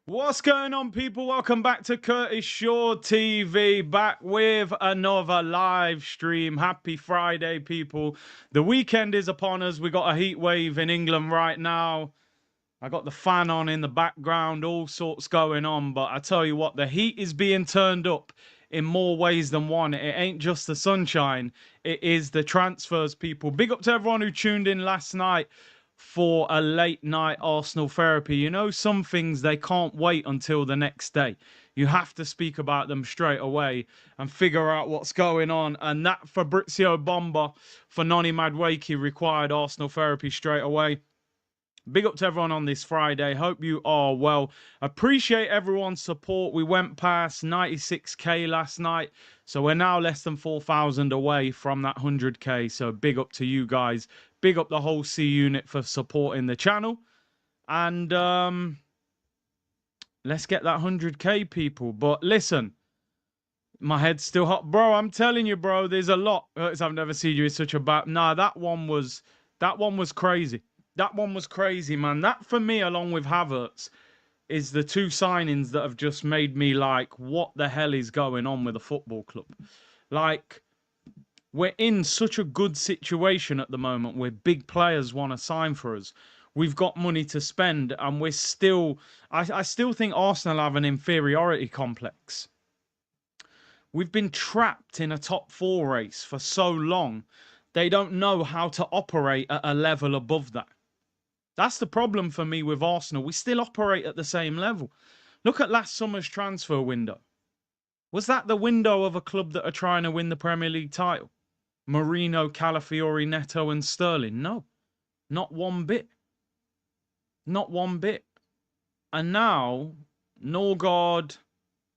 What's going on, people? Welcome back to Curtis Shaw TV, back with another live stream. Happy Friday, people. The weekend is upon us. We got a heat wave in England right now. I got the fan on in the background, all sorts going on. But I tell you what, the heat is being turned up in more ways than one. It ain't just the sunshine, it is the transfers, people. Big up to everyone who tuned in last night for a late night Arsenal therapy. You know, some things they can't wait until the next day. You have to speak about them straight away and figure out what's going on. And that Fabrizio Bomba for Noni Madueke required Arsenal therapy straight away. Big up to everyone on this Friday. Hope you are well. Appreciate everyone's support. We went past 96k last night, so we're now less than 4,000 away from that 100k. So big up to you guys. Big up the whole C unit for supporting the channel. And let's get that 100k, people. But listen, my head's still hot, bro. I'm telling you, bro. There's a lot. I've never seen you in such a bad. Nah, that one was crazy. That one was crazy, man. That, for me, along with Havertz, is the two signings that have just made me like, what the hell is going on with the football club? Like, we're in such a good situation at the moment where big players want to sign for us. We've got money to spend, and we're still... I still think Arsenal have an inferiority complex. We've been trapped in a top four race for so long, they don't know how to operate at a level above that. That's the problem for me with Arsenal. We still operate at the same level. Look at last summer's transfer window. Was that the window of a club that are trying to win the Premier League title? Mourinho, Calafiori, Neto and Sterling? No, not one bit. Not one bit. And now, Norgard,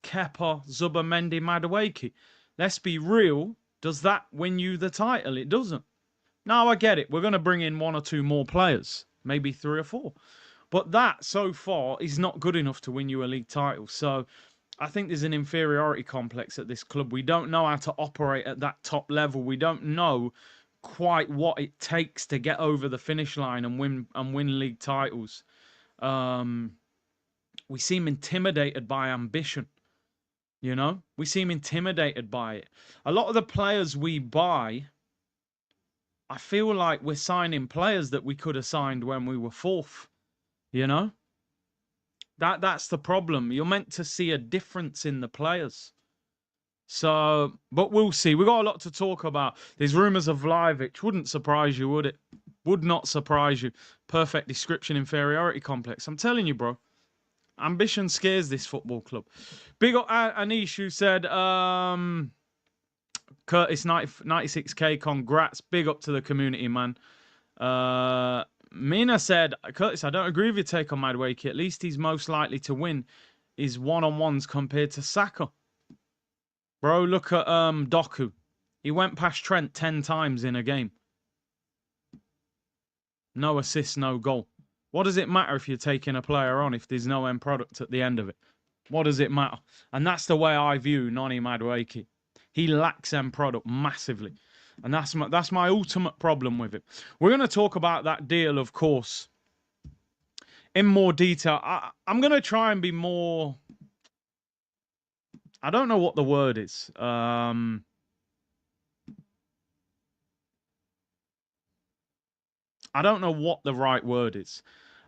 Kepa, Zubamendi, Madueke. Let's be real. Does that win you the title? It doesn't. Now, I get it. We're going to bring in one or two more players. Maybe three or four. But that, so far, is not good enough to win you a league title. So, I think there's an inferiority complex at this club. We don't know how to operate at that top level. We don't know quite what it takes to get over the finish line and win league titles. We seem intimidated by ambition. You know? We seem intimidated by it. A lot of the players we buy... I feel like we're signing players that we could have signed when we were fourth, you know? That's the problem. You're meant to see a difference in the players. So, but we'll see. We've got a lot to talk about. There's rumours of Vlahovic. Wouldn't surprise you, would it? Would not surprise you. Perfect description, inferiority complex. I'm telling you, bro. Ambition scares this football club. Big up Anish, who said... Curtis, 96k, congrats. Big up to the community, man. Mina said, Curtis, I don't agree with your take on Madueke. At least he's most likely to win his one-on-ones compared to Saka. Bro, look at Doku. He went past Trent 10 times in a game. No assist, no goal. What does it matter if you're taking a player on if there's no end product at the end of it? What does it matter? And that's the way I view Noni Madueke. He lacks end product massively. And that's my ultimate problem with it. We're going to talk about that deal, of course, in more detail. I'm going to try and be more... I don't know what the word is. I don't know what the right word is.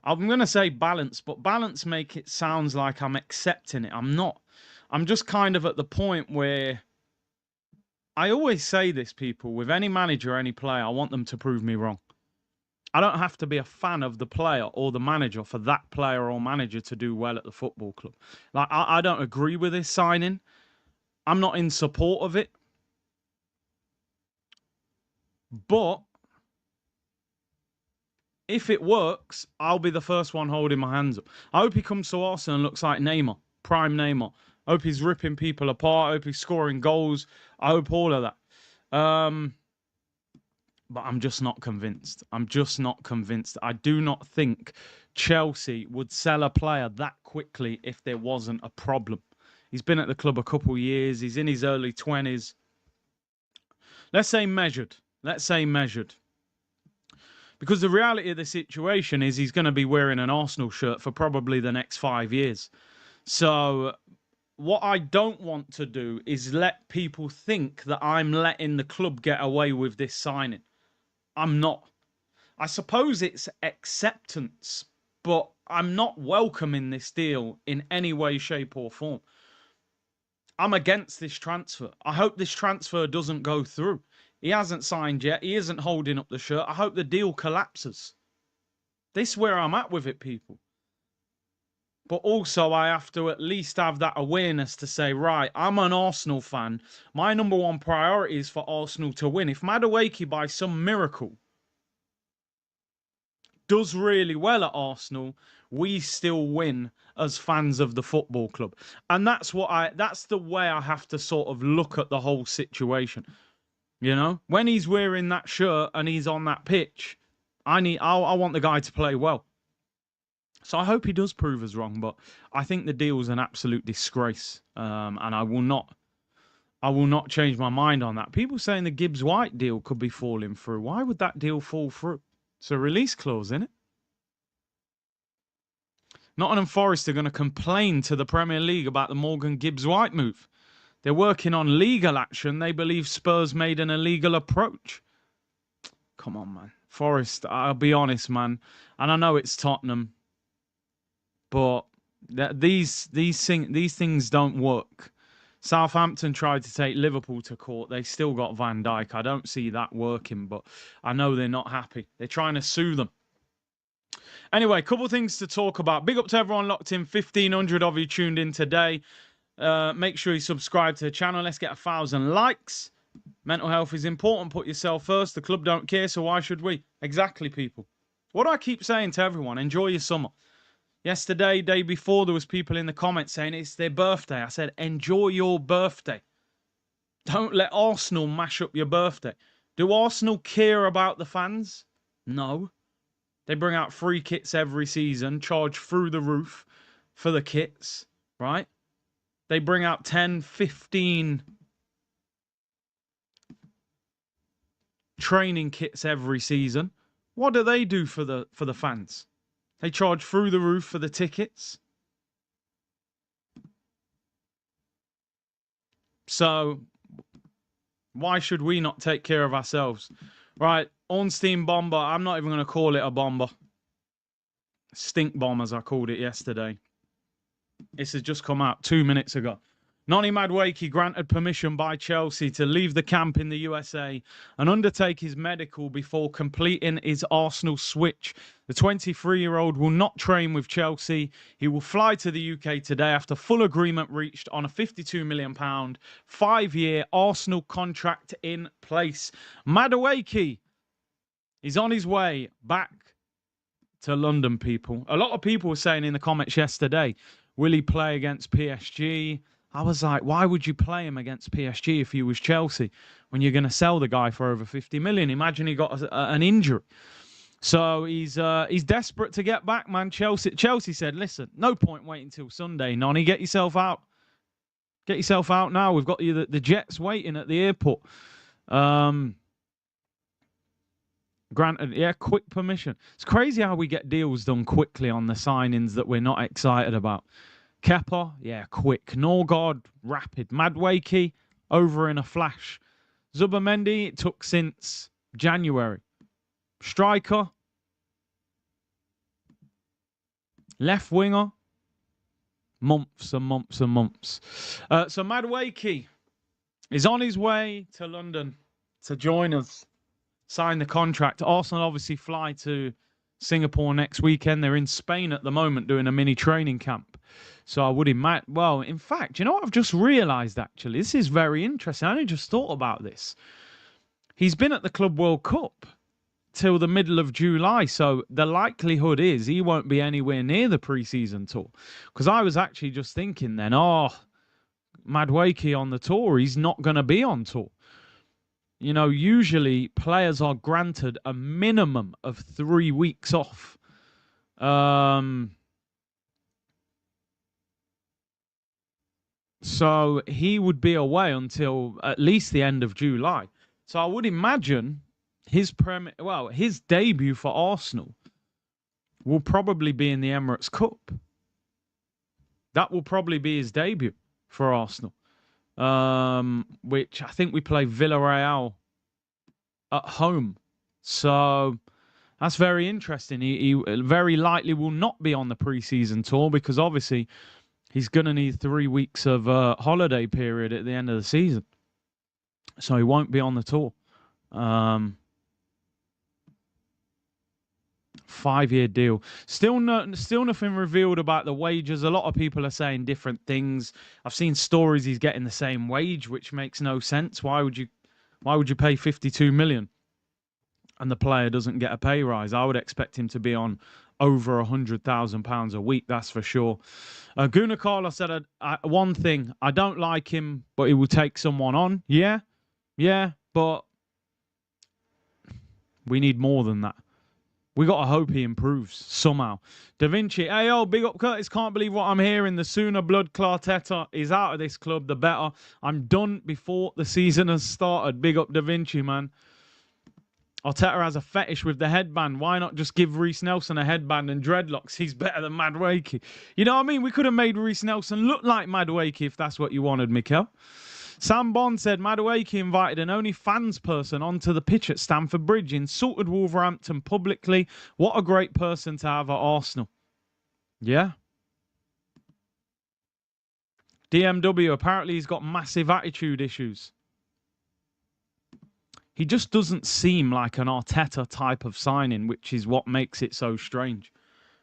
I'm going to say balance, but balance make it sounds like I'm accepting it. I'm not. I'm just kind of at the point where... I always say this, people, with any manager, any player, I want them to prove me wrong. I don't have to be a fan of the player or the manager for that player or manager to do well at the football club. Like, I don't agree with this signing. I'm not in support of it. But if it works, I'll be the first one holding my hands up. I hope he comes to Arsenal and looks like Neymar, prime Neymar. I hope he's ripping people apart. I hope he's scoring goals. I hope all of that. But I'm just not convinced. I'm just not convinced. I do not think Chelsea would sell a player that quickly if there wasn't a problem. He's been at the club a couple of years. He's in his early 20s. Let's say measured. Let's say measured. Because the reality of the situation is he's going to be wearing an Arsenal shirt for probably the next 5 years. So what I don't want to do is let people think that I'm letting the club get away with this signing. I'm not. I suppose it's acceptance, but I'm not welcoming this deal in any way, shape, or form. I'm against this transfer. I hope this transfer doesn't go through. He hasn't signed yet. He isn't holding up the shirt. I hope the deal collapses. This is where I'm at with it, people. But also, I have to at least have that awareness to say, right, I'm an Arsenal fan. My number one priority is for Arsenal to win. If Madueke, by some miracle, does really well at Arsenal, we still win as fans of the football club. And that's the way I have to sort of look at the whole situation. You know, when he's wearing that shirt and he's on that pitch, I want the guy to play well. So I hope he does prove us wrong, but I think the deal's an absolute disgrace, and I will not change my mind on that. People saying the Gibbs White deal could be falling through. Why would that deal fall through? It's a release clause, isn't it? Nottingham Forest are going to complain to the Premier League about the Morgan Gibbs White move. They're working on legal action. They believe Spurs made an illegal approach. Come on, man. Forest, I'll be honest, man. And I know it's Tottenham, but these things don't work. Southampton tried to take Liverpool to court. They still got Van Dijk. I don't see that working, but I know they're not happy. They're trying to sue them. Anyway, a couple of things to talk about. Big up to everyone locked in. 1,500 of you tuned in today. Make sure you subscribe to the channel. Let's get 1,000 likes. Mental health is important. Put yourself first. The club don't care, so why should we? Exactly, people. What do I keep saying to everyone? Enjoy your summer. Yesterday, day before, there was people in the comments saying it's their birthday. I said, enjoy your birthday. Don't let Arsenal mash up your birthday. Do Arsenal care about the fans? No. They bring out free kits every season, charge through the roof for the kits, right? They bring out 10, 15 training kits every season. What do they do for the fans? They charge through the roof for the tickets. So why should we not take care of ourselves? Right, Ornstein bomber. I'm not even going to call it a bomber. Stink bomb, as I called it yesterday. This has just come out 2 minutes ago. Noni Madueke granted permission by Chelsea to leave the camp in the USA and undertake his medical before completing his Arsenal switch. The 23-year-old will not train with Chelsea. He will fly to the UK today after full agreement reached on a £52 million, 5-year Arsenal contract in place. Madueke is on his way back to London, people. A lot of people were saying in the comments yesterday, will he play against PSG? I was like, why would you play him against PSG if he was Chelsea when you're going to sell the guy for over 50 million? Imagine he got an injury. So he's desperate to get back, man. Chelsea said, listen, no point waiting till Sunday, Nonny. Get yourself out. Get yourself out now. We've got you the jets waiting at the airport. Granted, yeah, quick permission. It's crazy how we get deals done quickly on the signings that we're not excited about. Kepa, yeah, quick. Norgard, rapid. Madueke, over in a flash. Zubimendi, it took since January. Striker, left winger, months and months and months. So Madueke is on his way to London to join us, sign the contract. Arsenal obviously fly to Singapore next weekend. They're in Spain at the moment doing a mini training camp. So I would imagine, well, in fact, you know what I've just realised actually? This is very interesting. I only just thought about this. He's been at the Club World Cup till the middle of July. So the likelihood is he won't be anywhere near the pre-season tour. Because I was actually just thinking then, Madueke on the tour, he's not going to be on tour. You know, usually players are granted a minimum of 3 weeks off. So he would be away until at least the end of July. So I would imagine his debut for Arsenal will probably be in the Emirates Cup. That will probably be his debut for Arsenal. Which I think we play Villarreal at home. So that's very interesting. He very likely will not be on the preseason tour because obviously he's going to need 3 weeks of holiday period at the end of the season. So he won't be on the tour. 5-year deal. Still nothing revealed about the wages. A lot of people are saying different things. I've seen stories he's getting the same wage, which makes no sense. Why would you pay 52 million and the player doesn't get a pay rise? I would expect him to be on over £100,000 a week, that's for sure. Guna Carla said one thing, I don't like him, but he will take someone on. Yeah, but we need more than that. We got to hope he improves somehow. Da Vinci, hey, yo, big up Curtis. Can't believe what I'm hearing. The sooner Blood Clarteta is out of this club, the better. I'm done before the season has started. Big up Da Vinci, man. Arteta has a fetish with the headband. Why not just give Reece Nelson a headband and dreadlocks? He's better than Madueke. You know what I mean? We could have made Reece Nelson look like Madueke if that's what you wanted, Mikel. Sam Bond said Madueke invited an OnlyFans person onto the pitch at Stamford Bridge, insulted Wolverhampton publicly. What a great person to have at Arsenal. Yeah. DMW, apparently he's got massive attitude issues. He just doesn't seem like an Arteta type of signing, which is what makes it so strange.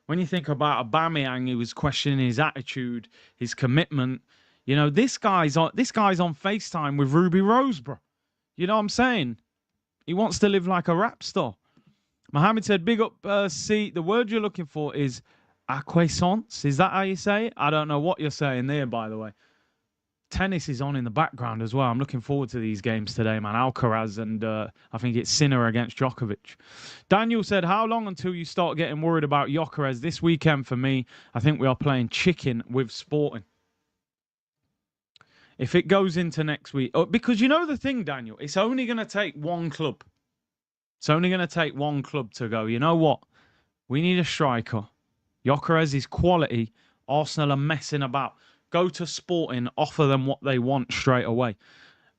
When you think about Aubameyang, he was questioning his attitude, his commitment. You know, this guy's on FaceTime with Ruby Rose, bro. You know what I'm saying? He wants to live like a rap star. Mohammed said, big up, C. The word you're looking for is acquiescence. Is that how you say it? I don't know what you're saying there, by the way. Tennis is on in the background as well. I'm looking forward to these games today, man. Alcaraz and I think it's Sinner against Djokovic. Daniel said, how long until you start getting worried about Gyokeres? This weekend for me, I think we are playing chicken with Sporting. If it goes into next week, because you know the thing, Daniel, it's only going to take one club. It's only going to take one club to go, you know what? We need a striker. Gyokeres is quality. Arsenal are messing about. Go to Sporting, offer them what they want straight away.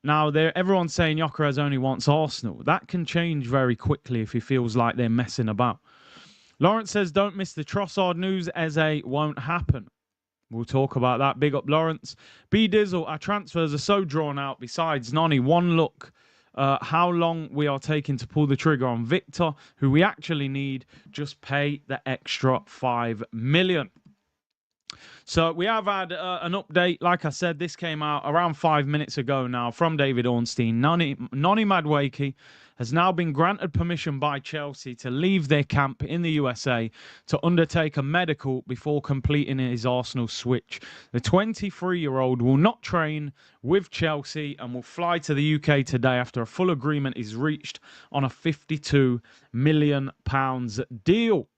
Now, everyone's saying Gyokeres only wants Arsenal. That can change very quickly if he feels like they're messing about. Lawrence says, don't miss the Trossard news. Eze won't happen. We'll talk about that. Big up, Lawrence. B Dizzle, our transfers are so drawn out. Besides, Nonny, one look. How long we are taking to pull the trigger on Victor, who we actually need. Just pay the extra 5 million. So we have had an update. Like I said, this came out around 5 minutes ago now from David Ornstein. Nonny Madueke has now been granted permission by Chelsea to leave their camp in the USA to undertake a medical before completing his Arsenal switch. The 23-year-old will not train with Chelsea and will fly to the UK today after a full agreement is reached on a £52 million deal.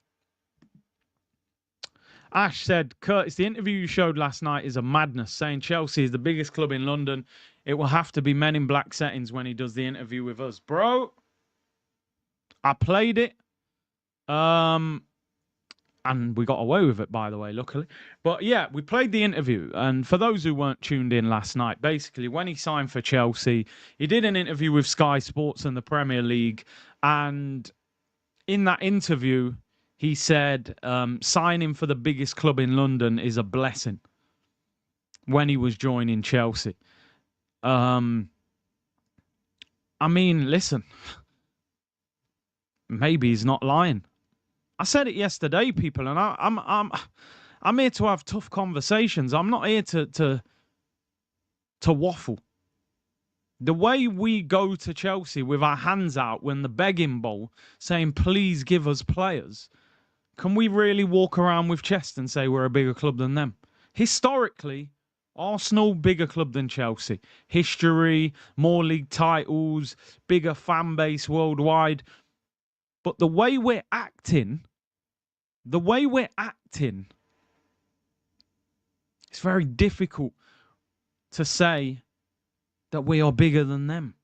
Ash said, Curtis, the interview you showed last night is a madness, saying Chelsea is the biggest club in London. It will have to be Men in Black settings when he does the interview with us. Bro, I played it. And we got away with it, by the way, luckily. But yeah, we played the interview. And for those who weren't tuned in last night, basically, when he signed for Chelsea, he did an interview with Sky Sports and the Premier League. And in that interview, he said signing for the biggest club in London is a blessing when he was joining Chelsea. I mean, listen, maybe he's not lying. I said it yesterday, people, and I'm here to have tough conversations. I'm not here to waffle. The way we go to Chelsea with our hands out when the begging bowl saying, please give us players, can we really walk around with chest and say we're a bigger club than them? Historically, Arsenal, bigger club than Chelsea. History, more league titles, bigger fan base worldwide. But the way we're acting, it's very difficult to say that we are bigger than them.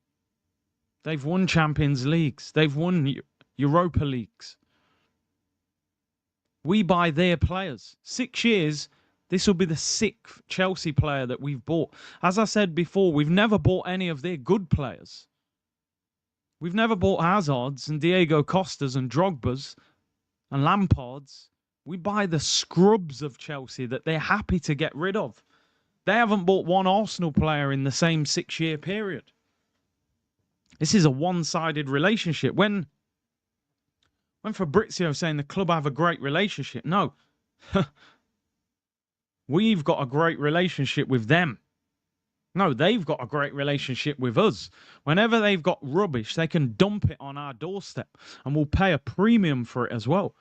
They've won Champions Leagues. They've won Europa Leagues. We buy their players. 6 years, This will be the 6th Chelsea player that we've bought. As I said before, we've never bought any of their good players. We've never bought Hazards and Diego Costas and Drogbas and Lampards. We buy the scrubs of Chelsea that they're happy to get rid of. They haven't bought one Arsenal player in the same 6-year period. This is a one-sided relationship. When Fabrizio saying the club have a great relationship, no. We've got a great relationship with them. No, they've got a great relationship with us. Whenever they've got rubbish, they can dump it on our doorstep and we'll pay a premium for it as well.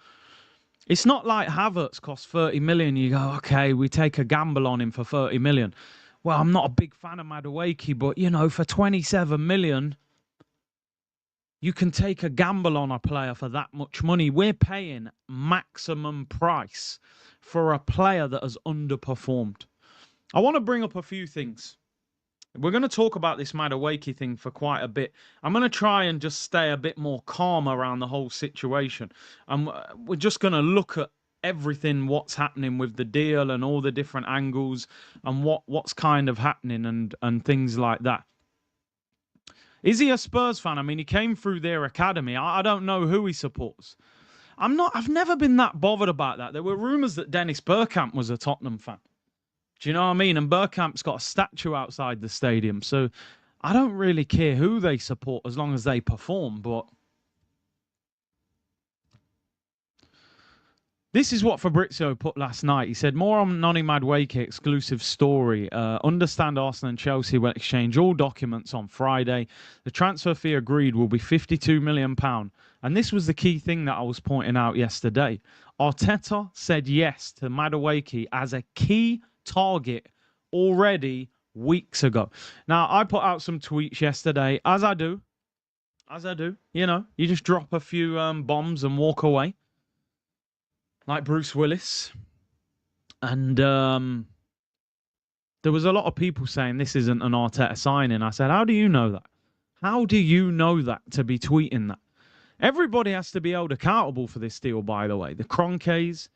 It's not like Havertz costs 30 million. You go, okay, we take a gamble on him for 30 million. Well, I'm not a big fan of Madueke, but, you know, for 27 million, you can take a gamble on a player for that much money. We're paying maximum price for a player that has underperformed. I want to bring up a few things. We're going to talk about this Madueke thing for quite a bit. I'm going to try and just stay a bit more calm around the whole situation. We're just going to look at everything, what's happening with the deal and all the different angles and what's kind of happening and things like that. Is he a Spurs fan? I mean, he came through their academy. I don't know who he supports. I've never been that bothered about that. There were rumours that Dennis Bergkamp was a Tottenham fan. Do you know what I mean? And Bergkamp's got a statue outside the stadium. So I don't really care who they support as long as they perform. But this is what Fabrizio put last night. He said, more on Noni Madueke exclusive story. Understand Arsenal and Chelsea will exchange all documents on Friday. The transfer fee agreed will be £52 million. And this was the key thing that I was pointing out yesterday. Arteta said yes to Madueke as a key target already weeks ago. Now, I put out some tweets yesterday, as I do. You know, you just drop a few bombs and walk away. Like Bruce Willis. And there was a lot of people saying this isn't an Arteta signing. I said, how do you know that? How do you know that to be tweeting that? Everybody has to be held accountable for this deal, by the way. The Kroenkes,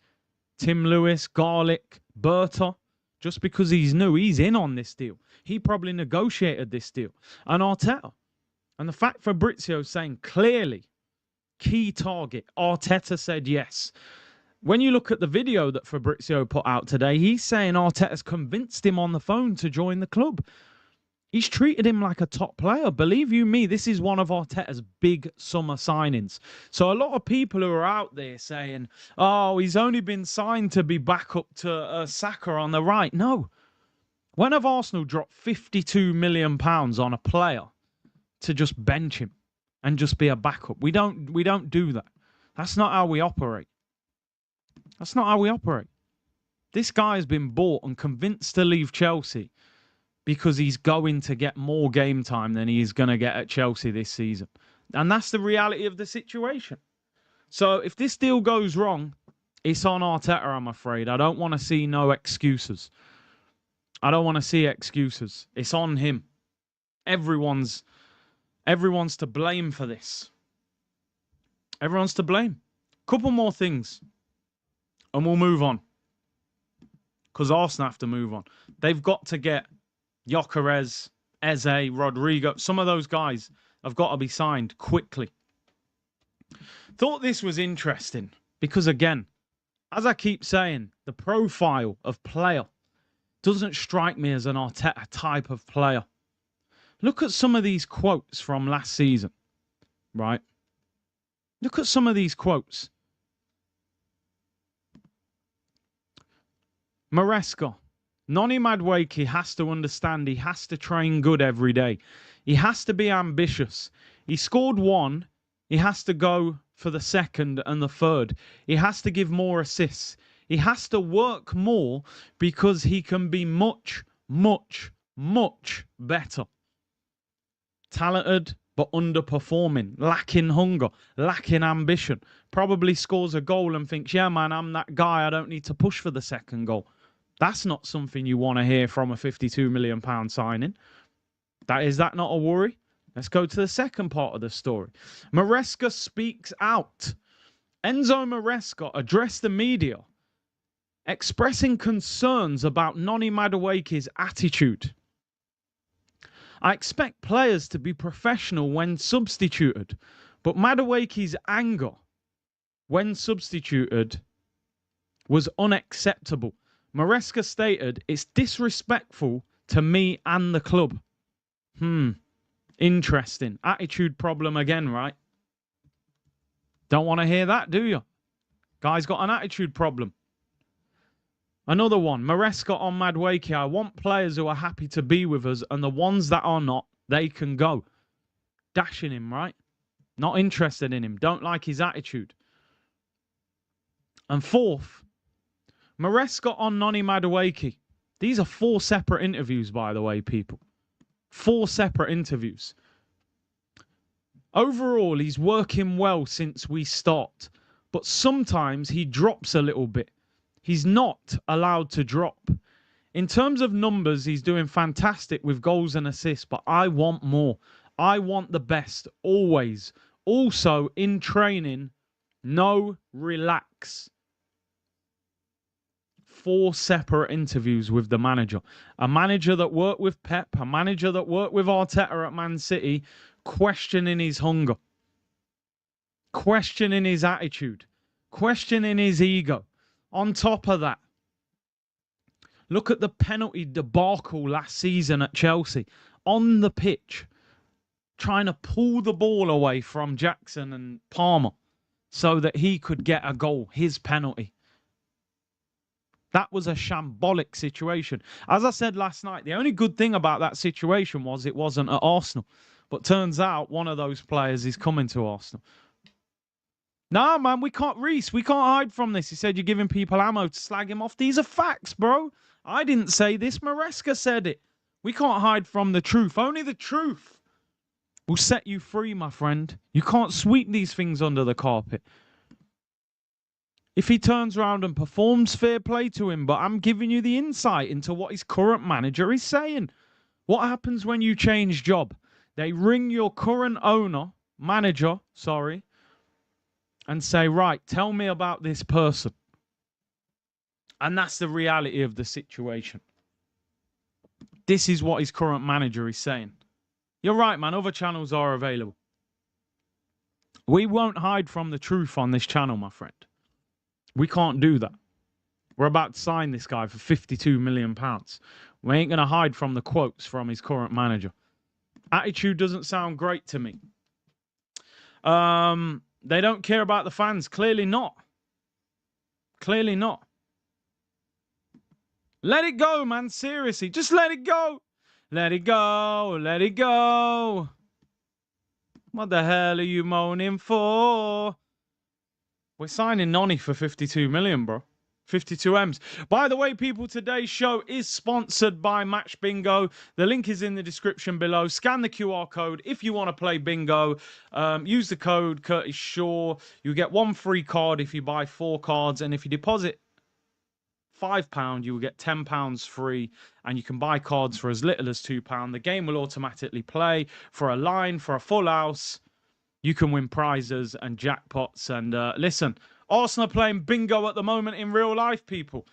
Tim Lewis, Garlic, Berta. Just because he's new, he's in on this deal. He probably negotiated this deal. And Arteta. And the fact Fabrizio saying clearly, key target, Arteta said yes. When you look at the video that Fabrizio put out today, he's saying Arteta's convinced him on the phone to join the club. He's treated him like a top player. Believe you me, this is one of Arteta's big summer signings. So a lot of people who are out there saying, oh, he's only been signed to be back up to Saka on the right. No. When have Arsenal dropped £52 million on a player to just bench him and just be a backup? We don't do that. That's not how we operate. That's not how we operate. This guy has been bought and convinced to leave Chelsea because he's going to get more game time than he's going to get at Chelsea this season. And that's the reality of the situation. So if this deal goes wrong, it's on Arteta, I'm afraid. I don't want to see no excuses. I don't want to see excuses. It's on him. Everyone's to blame for this. Everyone's to blame. Couple more things. And we'll move on. Because Arsenal have to move on. They've got to get Gyokeres, Eze, Rodrigo. Some of those guys have got to be signed quickly. Thought this was interesting. Because again, as I keep saying, the profile of player doesn't strike me as an Arteta type of player. Look at some of these quotes from last season. Right? Look at some of these quotes. Maresca. Noni Madueke has to understand he has to train good every day. He has to be ambitious. He scored one. He has to go for the second and the third. He has to give more assists. He has to work more because he can be much, much, much better. Talented, but underperforming. Lacking hunger. Lacking ambition. Probably scores a goal and thinks, yeah, man, I'm that guy. I don't need to push for the second goal. That's not something you want to hear from a £52 million signing. Is that not a worry? Let's go to the second part of the story. Maresca speaks out. Enzo Maresca addressed the media. expressing concerns about Noni Madueke's attitude. I expect players to be professional when substituted, but Madueke's anger when substituted was unacceptable. Maresca stated, "It's disrespectful to me and the club." Interesting. Attitude problem again, right? Don't want to hear that, do you? Guy's got an attitude problem. Another one. Maresca on Madueke. "I want players who are happy to be with us, and the ones that are not, they can go." Dashing him, right? Not interested in him. Don't like his attitude. And fourth, Maresca on Noni Madueke. These are 4 separate interviews, by the way, people. 4 separate interviews. Overall, he's working well since we start, but sometimes he drops a little bit. He's not allowed to drop. In terms of numbers, he's doing fantastic with goals and assists, but I want more. I want the best, always. Also, in training, no relax. 4 separate interviews with the manager. A manager that worked with Pep, a manager that worked with Arteta at Man City, questioning his hunger, questioning his attitude, questioning his ego. On top of that, look at the penalty debacle last season at Chelsea. On the pitch, trying to pull the ball away from Jackson and Palmer so that he could get a goal, his penalty. That was a shambolic situation. As I said last night, the only good thing about that situation was it wasn't at Arsenal. But turns out one of those players is coming to Arsenal. Nah, man, we can't hide from this. He said you're giving people ammo to slag him off. These are facts, bro. I didn't say this. Maresca said it. We can't hide from the truth. Only the truth will set you free, my friend. You can't sweep these things under the carpet. If he turns around and performs, fair play to him. But I'm giving you the insight into what his current manager is saying. What happens when you change job? They ring your current manager, and say, right, tell me about this person. And that's the reality of the situation. This is what his current manager is saying. You're right, man. Other channels are available. We won't hide from the truth on this channel, my friend. We can't do that. We're about to sign this guy for £52 million. We ain't going to hide from the quotes from his current manager. Attitude doesn't sound great to me. They don't care about the fans. Clearly not. Clearly not. Let it go, man. Seriously. Just let it go. Let it go. Let it go. What the hell are you moaning for? We're signing Noni for 52 million, bro. 52 M's. By the way, people, today's show is sponsored by Match Bingo. The link is in the description below. Scan the QR code if you want to play bingo. Use the code Curtis Shaw. You get 1 free card if you buy 4 cards. And if you deposit £5, you will get £10 free. And you can buy cards for as little as £2. The game will automatically play for a line, for a full house. You can win prizes and jackpots. And listen, Arsenal are playing bingo at the moment in real life, people.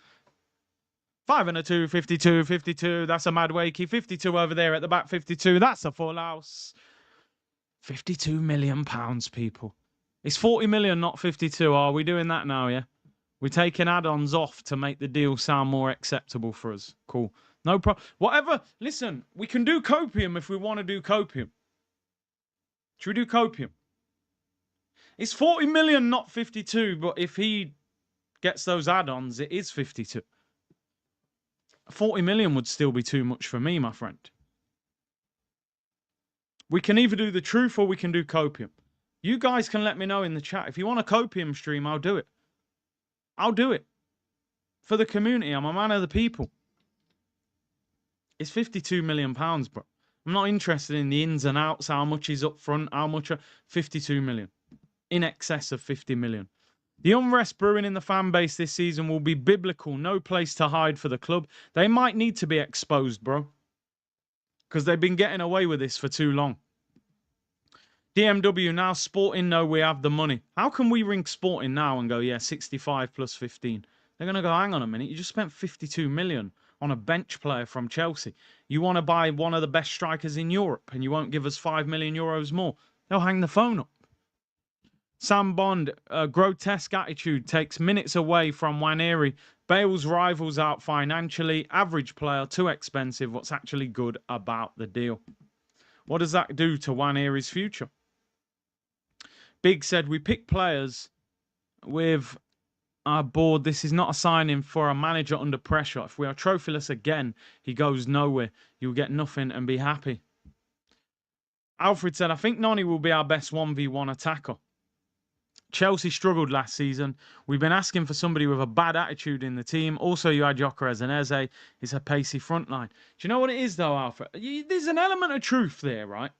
5 and a 2, 52, 52. That's a Madueke. 52 over there at the back, 52. That's a full house. £52 million, people. It's 40 million, not 52. Are we doing that now, yeah? We're taking add-ons off to make the deal sound more acceptable for us. Cool. No problem. Whatever. Listen, we can do copium if we want to do copium. Should we do copium? It's 40 million, not 52, but if he gets those add-ons, it is 52. 40 million would still be too much for me, my friend. We can either do the truth or we can do copium. You guys can let me know in the chat. If you want a copium stream, I'll do it. I'll do it. For the community, I'm a man of the people. It's 52 million pounds, bro. I'm not interested in the ins and outs, how much is up front, how much... 52 million. In excess of 50 million. The unrest brewing in the fan base this season will be biblical. No place to hide for the club. They might need to be exposed, bro. Because they've been getting away with this for too long. DMW, now Sporting know we have the money. How can we ring Sporting now and go, yeah, 65 plus 15? They're going to go, hang on a minute, you just spent 52 million on a bench player from Chelsea. You want to buy one of the best strikers in Europe and you won't give us 5 million euros more. They'll hang the phone up. Sam Bond, a grotesque attitude, takes minutes away from Nwaneri. Bale's rivals out financially. Average player, too expensive. What's actually good about the deal? What does that do to Nwaneri's future? Big said, we pick players with our board. This is not a signing for a manager under pressure. If we are trophyless again, he goes nowhere. You'll get nothing and be happy. Alfred said, I think Noni will be our best 1v1 attacker. Chelsea struggled last season. We've been asking for somebody with a bad attitude in the team. Also, you had Gyokeres and Eze. It's a pacey front line. Do you know what it is, though, Alfred? There's an element of truth there, right?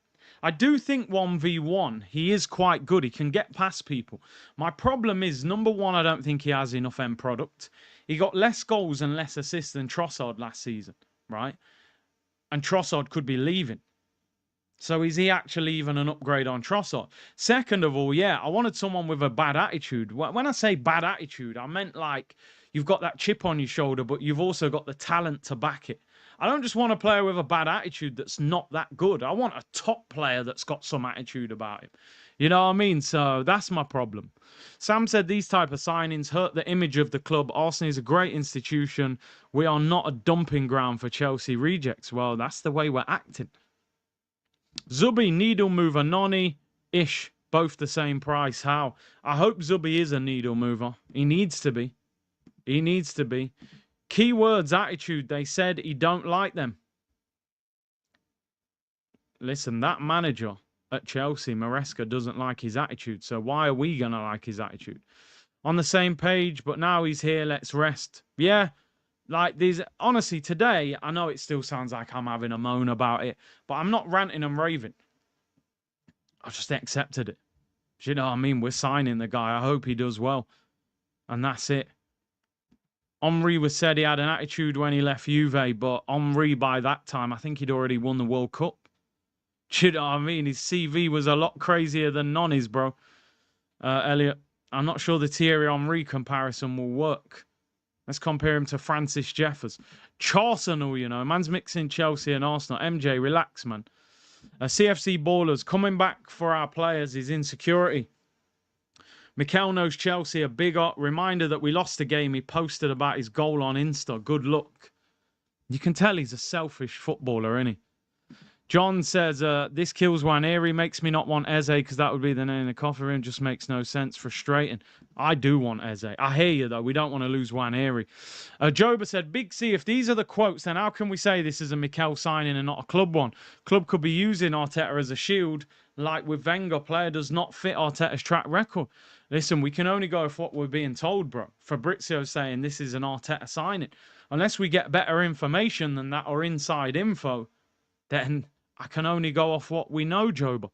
I do think 1v1, he is quite good. He can get past people. My problem is, number one, I don't think he has enough end product. He got less goals and less assists than Trossard last season, right? And Trossard could be leaving. So is he actually even an upgrade on Trossard? Second of all, yeah, I wanted someone with a bad attitude. When I say bad attitude, I meant like you've got that chip on your shoulder, but you've also got the talent to back it. I don't just want a player with a bad attitude that's not that good. I want a top player that's got some attitude about him. You know what I mean? So that's my problem. Sam said these type of signings hurt the image of the club. Arsenal is a great institution. We are not a dumping ground for Chelsea rejects. Well, that's the way we're acting. Zubi, needle mover, Noni-ish, both the same price. How? I hope Zubi is a needle mover. He needs to be. He needs to be. Keywords, attitude. They said he don't like them. Listen, that manager at Chelsea, Maresca, doesn't like his attitude. So why are we going to like his attitude? On the same page, but now he's here. Let's rest. Yeah. Like, these, honestly, today, I know it still sounds like I'm having a moan about it, but I'm not ranting and raving. I've just accepted it. Do you know what I mean? We're signing the guy. I hope he does well. And that's it. Henry was said he had an attitude when he left Juve, but Henry, by that time, I think he'd already won the World Cup. Do you know what I mean? His CV was a lot crazier than Noni's, bro. Elliot, I'm not sure the Thierry Henry comparison will work. Let's compare him to Francis Jeffers. Charsenal, you know. Man's mixing Chelsea and Arsenal. MJ, relax, man. CFC Ballers, coming back for our players is insecurity. Mikel knows Chelsea a bigger. Reminder that we lost the game. He posted about his goal on Insta. Good luck. You can tell he's a selfish footballer, isn't he? John says, this kills Nwaneri. Makes me not want Eze because that would be the name in the coffee room. Just makes no sense. Frustrating. I do want Eze. I hear you, though. We don't want to lose Nwaneri. Joba said, Big C, if these are the quotes, then how can we say this is a Mikel signing and not a club one? Club could be using Arteta as a shield. Like with Wenger, player does not fit Arteta's track record. Listen, we can only go off what we're being told, bro. Fabrizio saying this is an Arteta signing. Unless we get better information than that or inside info, then I can only go off what we know, Joba.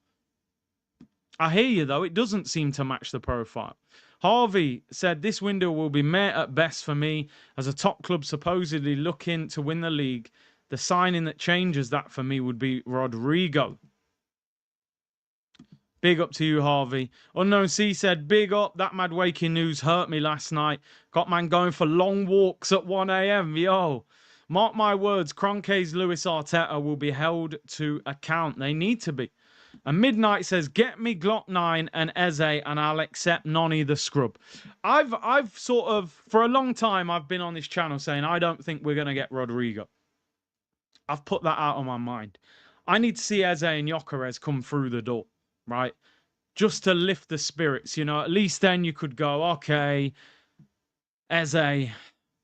I hear you, though. It doesn't seem to match the profile. Harvey said, this window will be meh at best for me. As a top club supposedly looking to win the league, the signing that changes that for me would be Rodrigo. Big up to you, Harvey. Unknown C said, big up. That Madueke news hurt me last night. Got man going for long walks at 1 a.m. Yo. Mark my words, Kroenke's Luis Arteta will be held to account. They need to be. And Midnight says, get me Glock 9 and Eze and I'll accept Noni the scrub. I've sort of, for a long time, I've been on this channel saying I don't think we're going to get Rodrigo. I've put that out of my mind. I need to see Eze and Gyokeres come through the door, right? Just to lift the spirits, you know. At least then you could go, okay, Eze,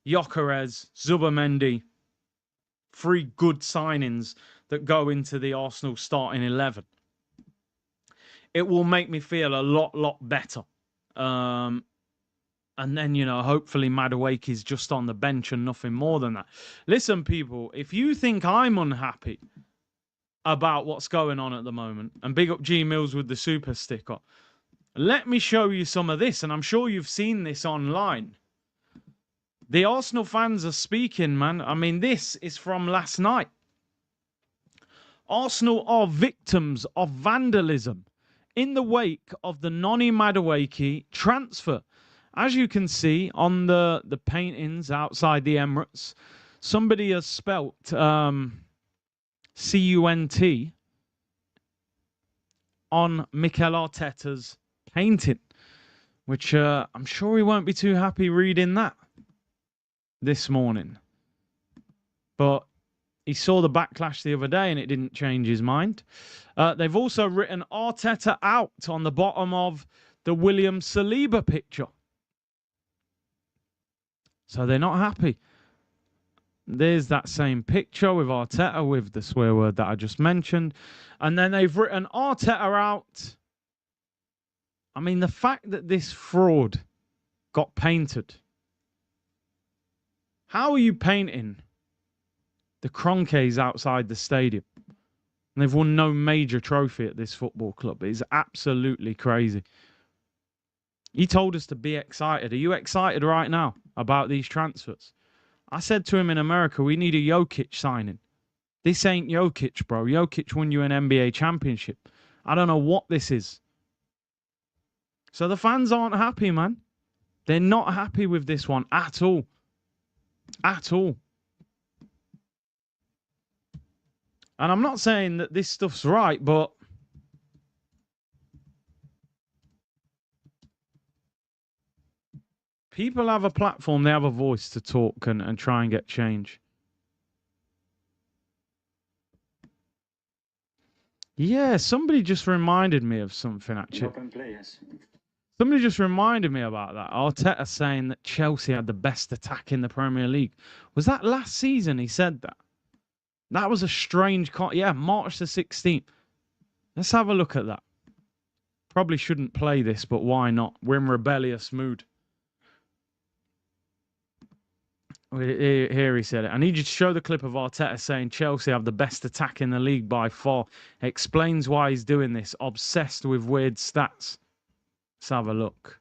Gyokeres, Zubimendi. 3 good signings that go into the Arsenal starting 11. It will make me feel a lot better. And then, you know, hopefully Madueke is just on the bench and nothing more than that. Listen, people, if you think I'm unhappy about what's going on at the moment, and big up G Mills with the super sticker, let me show you some of this, and I'm sure you've seen this online. The Arsenal fans are speaking, man. I mean, this is from last night. Arsenal are victims of vandalism in the wake of the Noni Madueke transfer. As you can see on the paintings outside the Emirates, somebody has spelt CUNT on Mikel Arteta's painting, which I'm sure he won't be too happy reading that this morning. But he saw the backlash the other day and it didn't change his mind. They've also written Arteta out on the bottom of the William Saliba picture. So they're not happy. There's that same picture with Arteta with the swear word that I just mentioned. And then they've written Arteta out. I mean, the fact that this fraud got painted. How are you painting the Kroenkes outside the stadium? And they've won no major trophy at this football club. It's absolutely crazy. He told us to be excited. Are you excited right now about these transfers? I said to him in America, we need a Gyokeres signing. This ain't Gyokeres, bro. Gyokeres won you an NBA championship. I don't know what this is. So the fans aren't happy, man. They're not happy with this one at all. At all. And I'm not saying that this stuff's right, but people have a platform, they have a voice to talk and try and get change. Yeah, somebody just reminded me of something, actually. Somebody just reminded me about that. Arteta saying that Chelsea had the best attack in the Premier League. Was that last season he said that? That was a strange... Yeah, March the 16th. Let's have a look at that. Probably shouldn't play this, but why not? We're in rebellious mood. Here he said it. I need you to show the clip of Arteta saying Chelsea have the best attack in the league by far. Explains why he's doing this. Obsessed with weird stats. Let's have a look.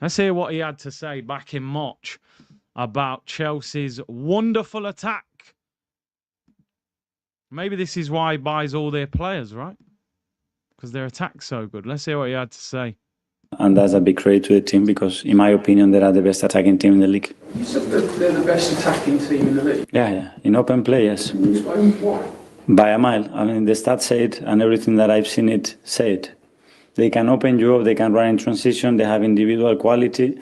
Let's hear what he had to say back in March about Chelsea's wonderful attack. Maybe this is why he buys all their players, right? Because their attack's so good. Let's hear what he had to say. And that's a big credit to the team because, in my opinion, they are the best attacking team in the league. You said that they're the best attacking team in the league? Yeah. In open play, yes. Can you explain why? By a mile. I mean, the stats say it, and everything that I've seen it say it. They can open you up, they can run in transition, they have individual quality.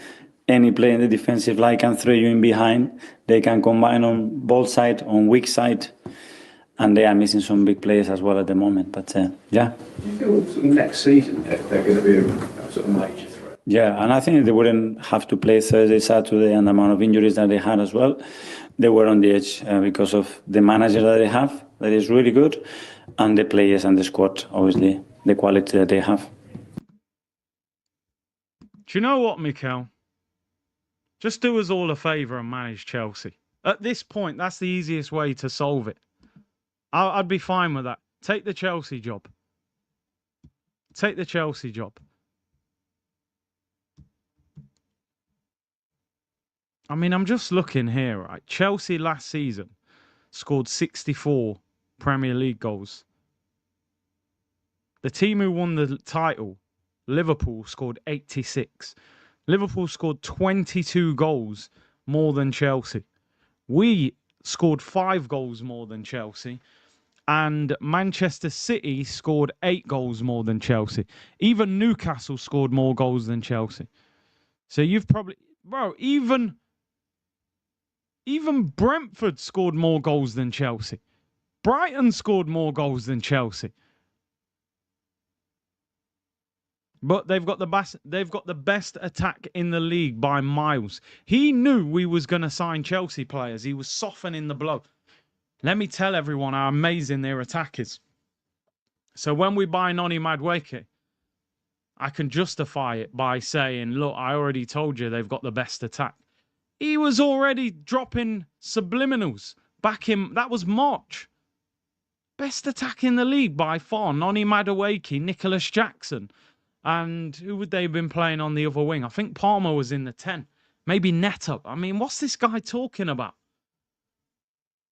Any player in the defensive line can throw you in behind. They can combine on both sides, on weak side. And they are missing some big players as well at the moment. But, yeah. Do you feel sort of next season they're going to be a sort of major threat? Yeah, and I think they wouldn't have to play Thursday, Saturday, and the amount of injuries that they had as well. They were on the edge because of the manager that they have, that is really good, and the players and the squad, obviously, the quality that they have. Do you know what, Mikel? Just do us all a favour and manage Chelsea. At this point, that's the easiest way to solve it. I'd be fine with that. Take the Chelsea job. Take the Chelsea job. I mean, I'm just looking here, right? Chelsea last season scored 64 Premier League goals. The team who won the title, Liverpool, scored 86. Liverpool scored 22 goals more than Chelsea. We scored 5 goals more than Chelsea. And Manchester City scored 8 goals more than Chelsea. Even Newcastle scored more goals than Chelsea. So you've probably... Bro, even Brentford scored more goals than Chelsea. Brighton scored more goals than Chelsea. But they've got the best attack in the league by miles. He knew we was going to sign Chelsea players. He was softening the blow. Let me tell everyone how amazing their attack is. So when we buy Noni Madueke, I can justify it by saying, look, I already told you they've got the best attack. He was already dropping subliminals back in, that was March. Best attack in the league by far. Noni Madueke, Nicholas Jackson. And who would they have been playing on the other wing? I think Palmer was in the 10. Maybe Neto. I mean, what's this guy talking about?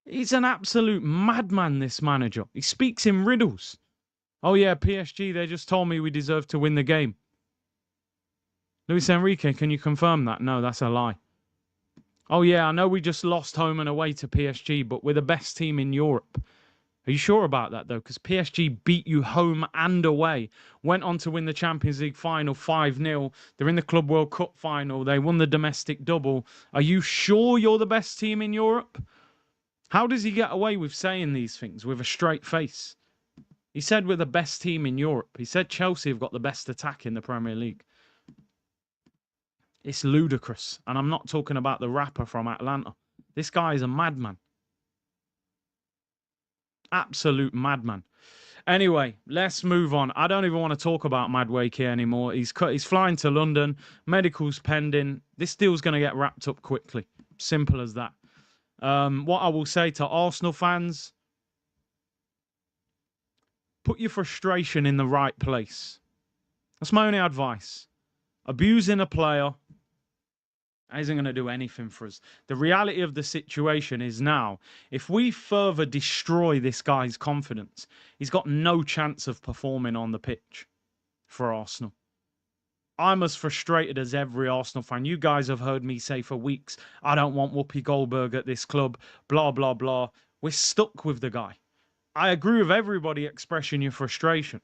He's an absolute madman, this manager. He speaks in riddles. Oh, yeah, PSG, they just told me we deserve to win the game. Luis Enrique, can you confirm that? No, that's a lie. Oh, yeah, I know we just lost home and away to PSG, but we're the best team in Europe. Are you sure about that, though? Because PSG beat you home and away. Went on to win the Champions League final 5-0. They're in the Club World Cup final. They won the domestic double. Are you sure you're the best team in Europe? How does he get away with saying these things with a straight face? He said we're the best team in Europe. He said Chelsea have got the best attack in the Premier League. It's ludicrous. And I'm not talking about the rapper from Atlanta. This guy is a madman. Absolute madman. Anyway, let's move on. I don't even want to talk about Madueke anymore. He's flying to London. Medical's pending. This deal's going to get wrapped up quickly. Simple as that. What I will say to Arsenal fans, put your frustration in the right place. That's my only advice. Abusing a player isn't going to do anything for us. The reality of the situation is now, if we further destroy this guy's confidence, he's got no chance of performing on the pitch for Arsenal. I'm as frustrated as every Arsenal fan. You guys have heard me say for weeks, I don't want Whoopi Goldberg at this club, blah, blah, blah. We're stuck with the guy. I agree with everybody expressing your frustration,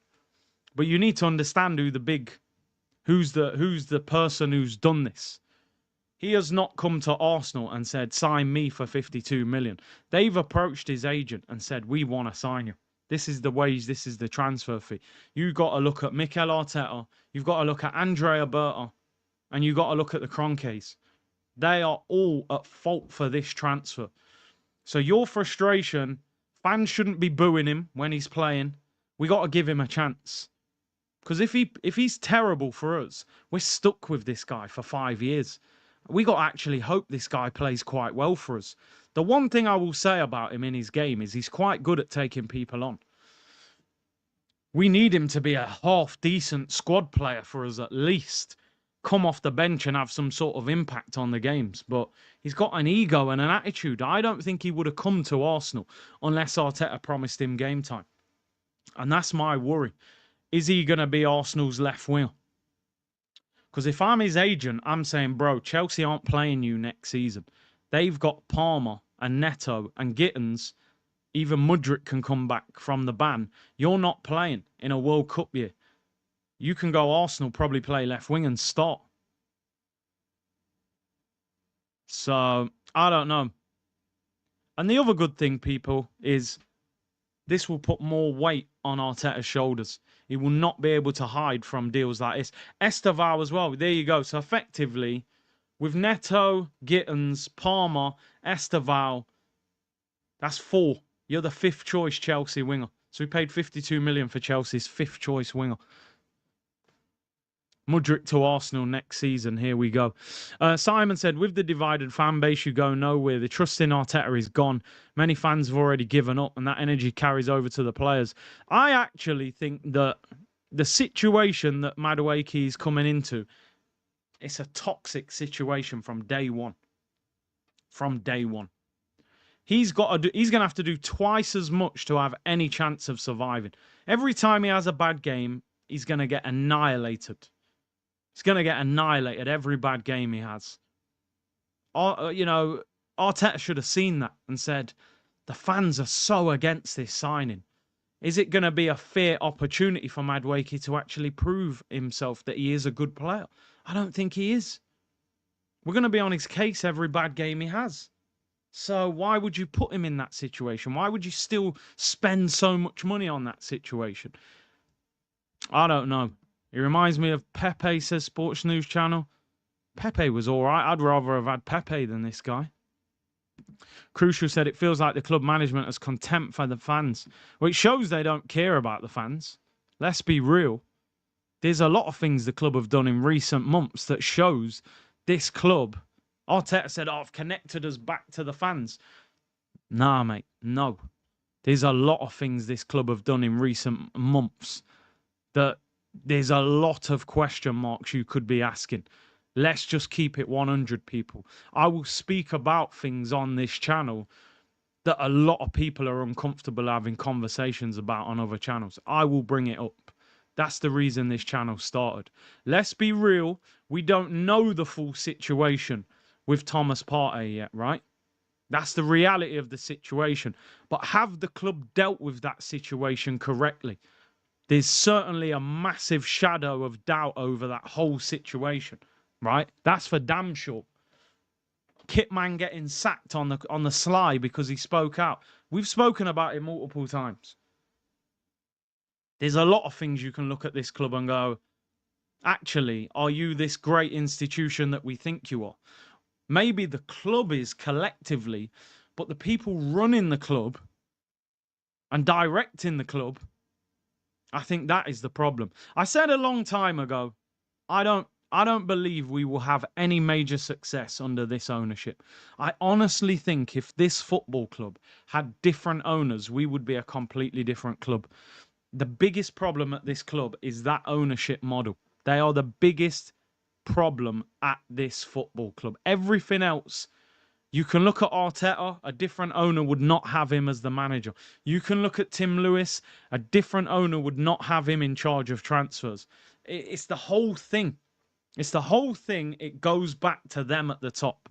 but you need to understand who's the person who's done this. He has not come to Arsenal and said, sign me for 52 million. They've approached his agent and said, we want to sign you. This is the wage, this is the transfer fee. You've got to look at Mikel Arteta, you've got to look at Andrea Berta, and you've got to look at the Kroenkes. They are all at fault for this transfer. So your frustration, fans shouldn't be booing him when he's playing. We got to give him a chance. Because if he's terrible for us, we're stuck with this guy for 5 years. We got to actually hope this guy plays quite well for us. The one thing I will say about him in his game is he's quite good at taking people on. We need him to be a half-decent squad player for us at least. Come off the bench and have some sort of impact on the games. But he's got an ego and an attitude. I don't think he would have come to Arsenal unless Arteta promised him game time. And that's my worry. Is he going to be Arsenal's left winger? Because if I'm his agent, I'm saying, bro, Chelsea aren't playing you next season. They've got Palmer and Neto and Gittins. Even Mudryk can come back from the ban. You're not playing in a World Cup year. You can go Arsenal, probably play left wing and start. So, I don't know. And the other good thing, people, is this will put more weight on Arteta's shoulders. He will not be able to hide from deals like this. Esteval as well. There you go. So effectively, with Neto, Gittins, Palmer, Esteval, that's 4. You're the 5th choice Chelsea winger. So we paid 52 million for Chelsea's 5th choice winger. Mudryk to Arsenal next season. Here we go. Simon said, with the divided fan base, you go nowhere. The trust in Arteta is gone. Many fans have already given up, and that energy carries over to the players. I actually think that the situation that Madueke is coming into, it's a toxic situation from day one. From day one. He's going to have to do twice as much to have any chance of surviving. Every time he has a bad game, he's going to get annihilated. He's going to get annihilated every bad game he has. Arteta should have seen that and said, the fans are so against this signing. Is it going to be a fair opportunity for Madueke to actually prove himself that he is a good player? I don't think he is. We're going to be on his case every bad game he has. So why would you put him in that situation? Why would you still spend so much money on that situation? I don't know. He reminds me of Pepe, says Sports News Channel. Pepe was all right. I'd rather have had Pepe than this guy. Crucial said it feels like the club management has contempt for the fans. Well, it shows they don't care about the fans. Let's be real. There's a lot of things the club have done in recent months that shows this club. Arteta said, I've connected us back to the fans. Nah, mate, no. There's a lot of things this club have done in recent months that there's a lot of question marks you could be asking. Let's just keep it 100, people. I will speak about things on this channel that a lot of people are uncomfortable having conversations about on other channels. I will bring it up. That's the reason this channel started. Let's be real. We don't know the full situation with Thomas Partey yet, right? That's the reality of the situation. But have the club dealt with that situation correctly? There's certainly a massive shadow of doubt over that whole situation, right? That's for damn sure. Kitman getting sacked on the sly because he spoke out. We've spoken about it multiple times. There's a lot of things you can look at this club and go, actually, are you this great institution that we think you are? Maybe the club is collectively, but the people running the club and directing the club, I think that is the problem. I said a long time ago, I don't believe we will have any major success under this ownership. I honestly think if this football club had different owners, we would be a completely different club. The biggest problem at this club is that ownership model. They are the biggest problem at this football club. Everything else, you can look at Arteta, a different owner would not have him as the manager. You can look at Tim Lewis, a different owner would not have him in charge of transfers. It's the whole thing. It's the whole thing. It goes back to them at the top.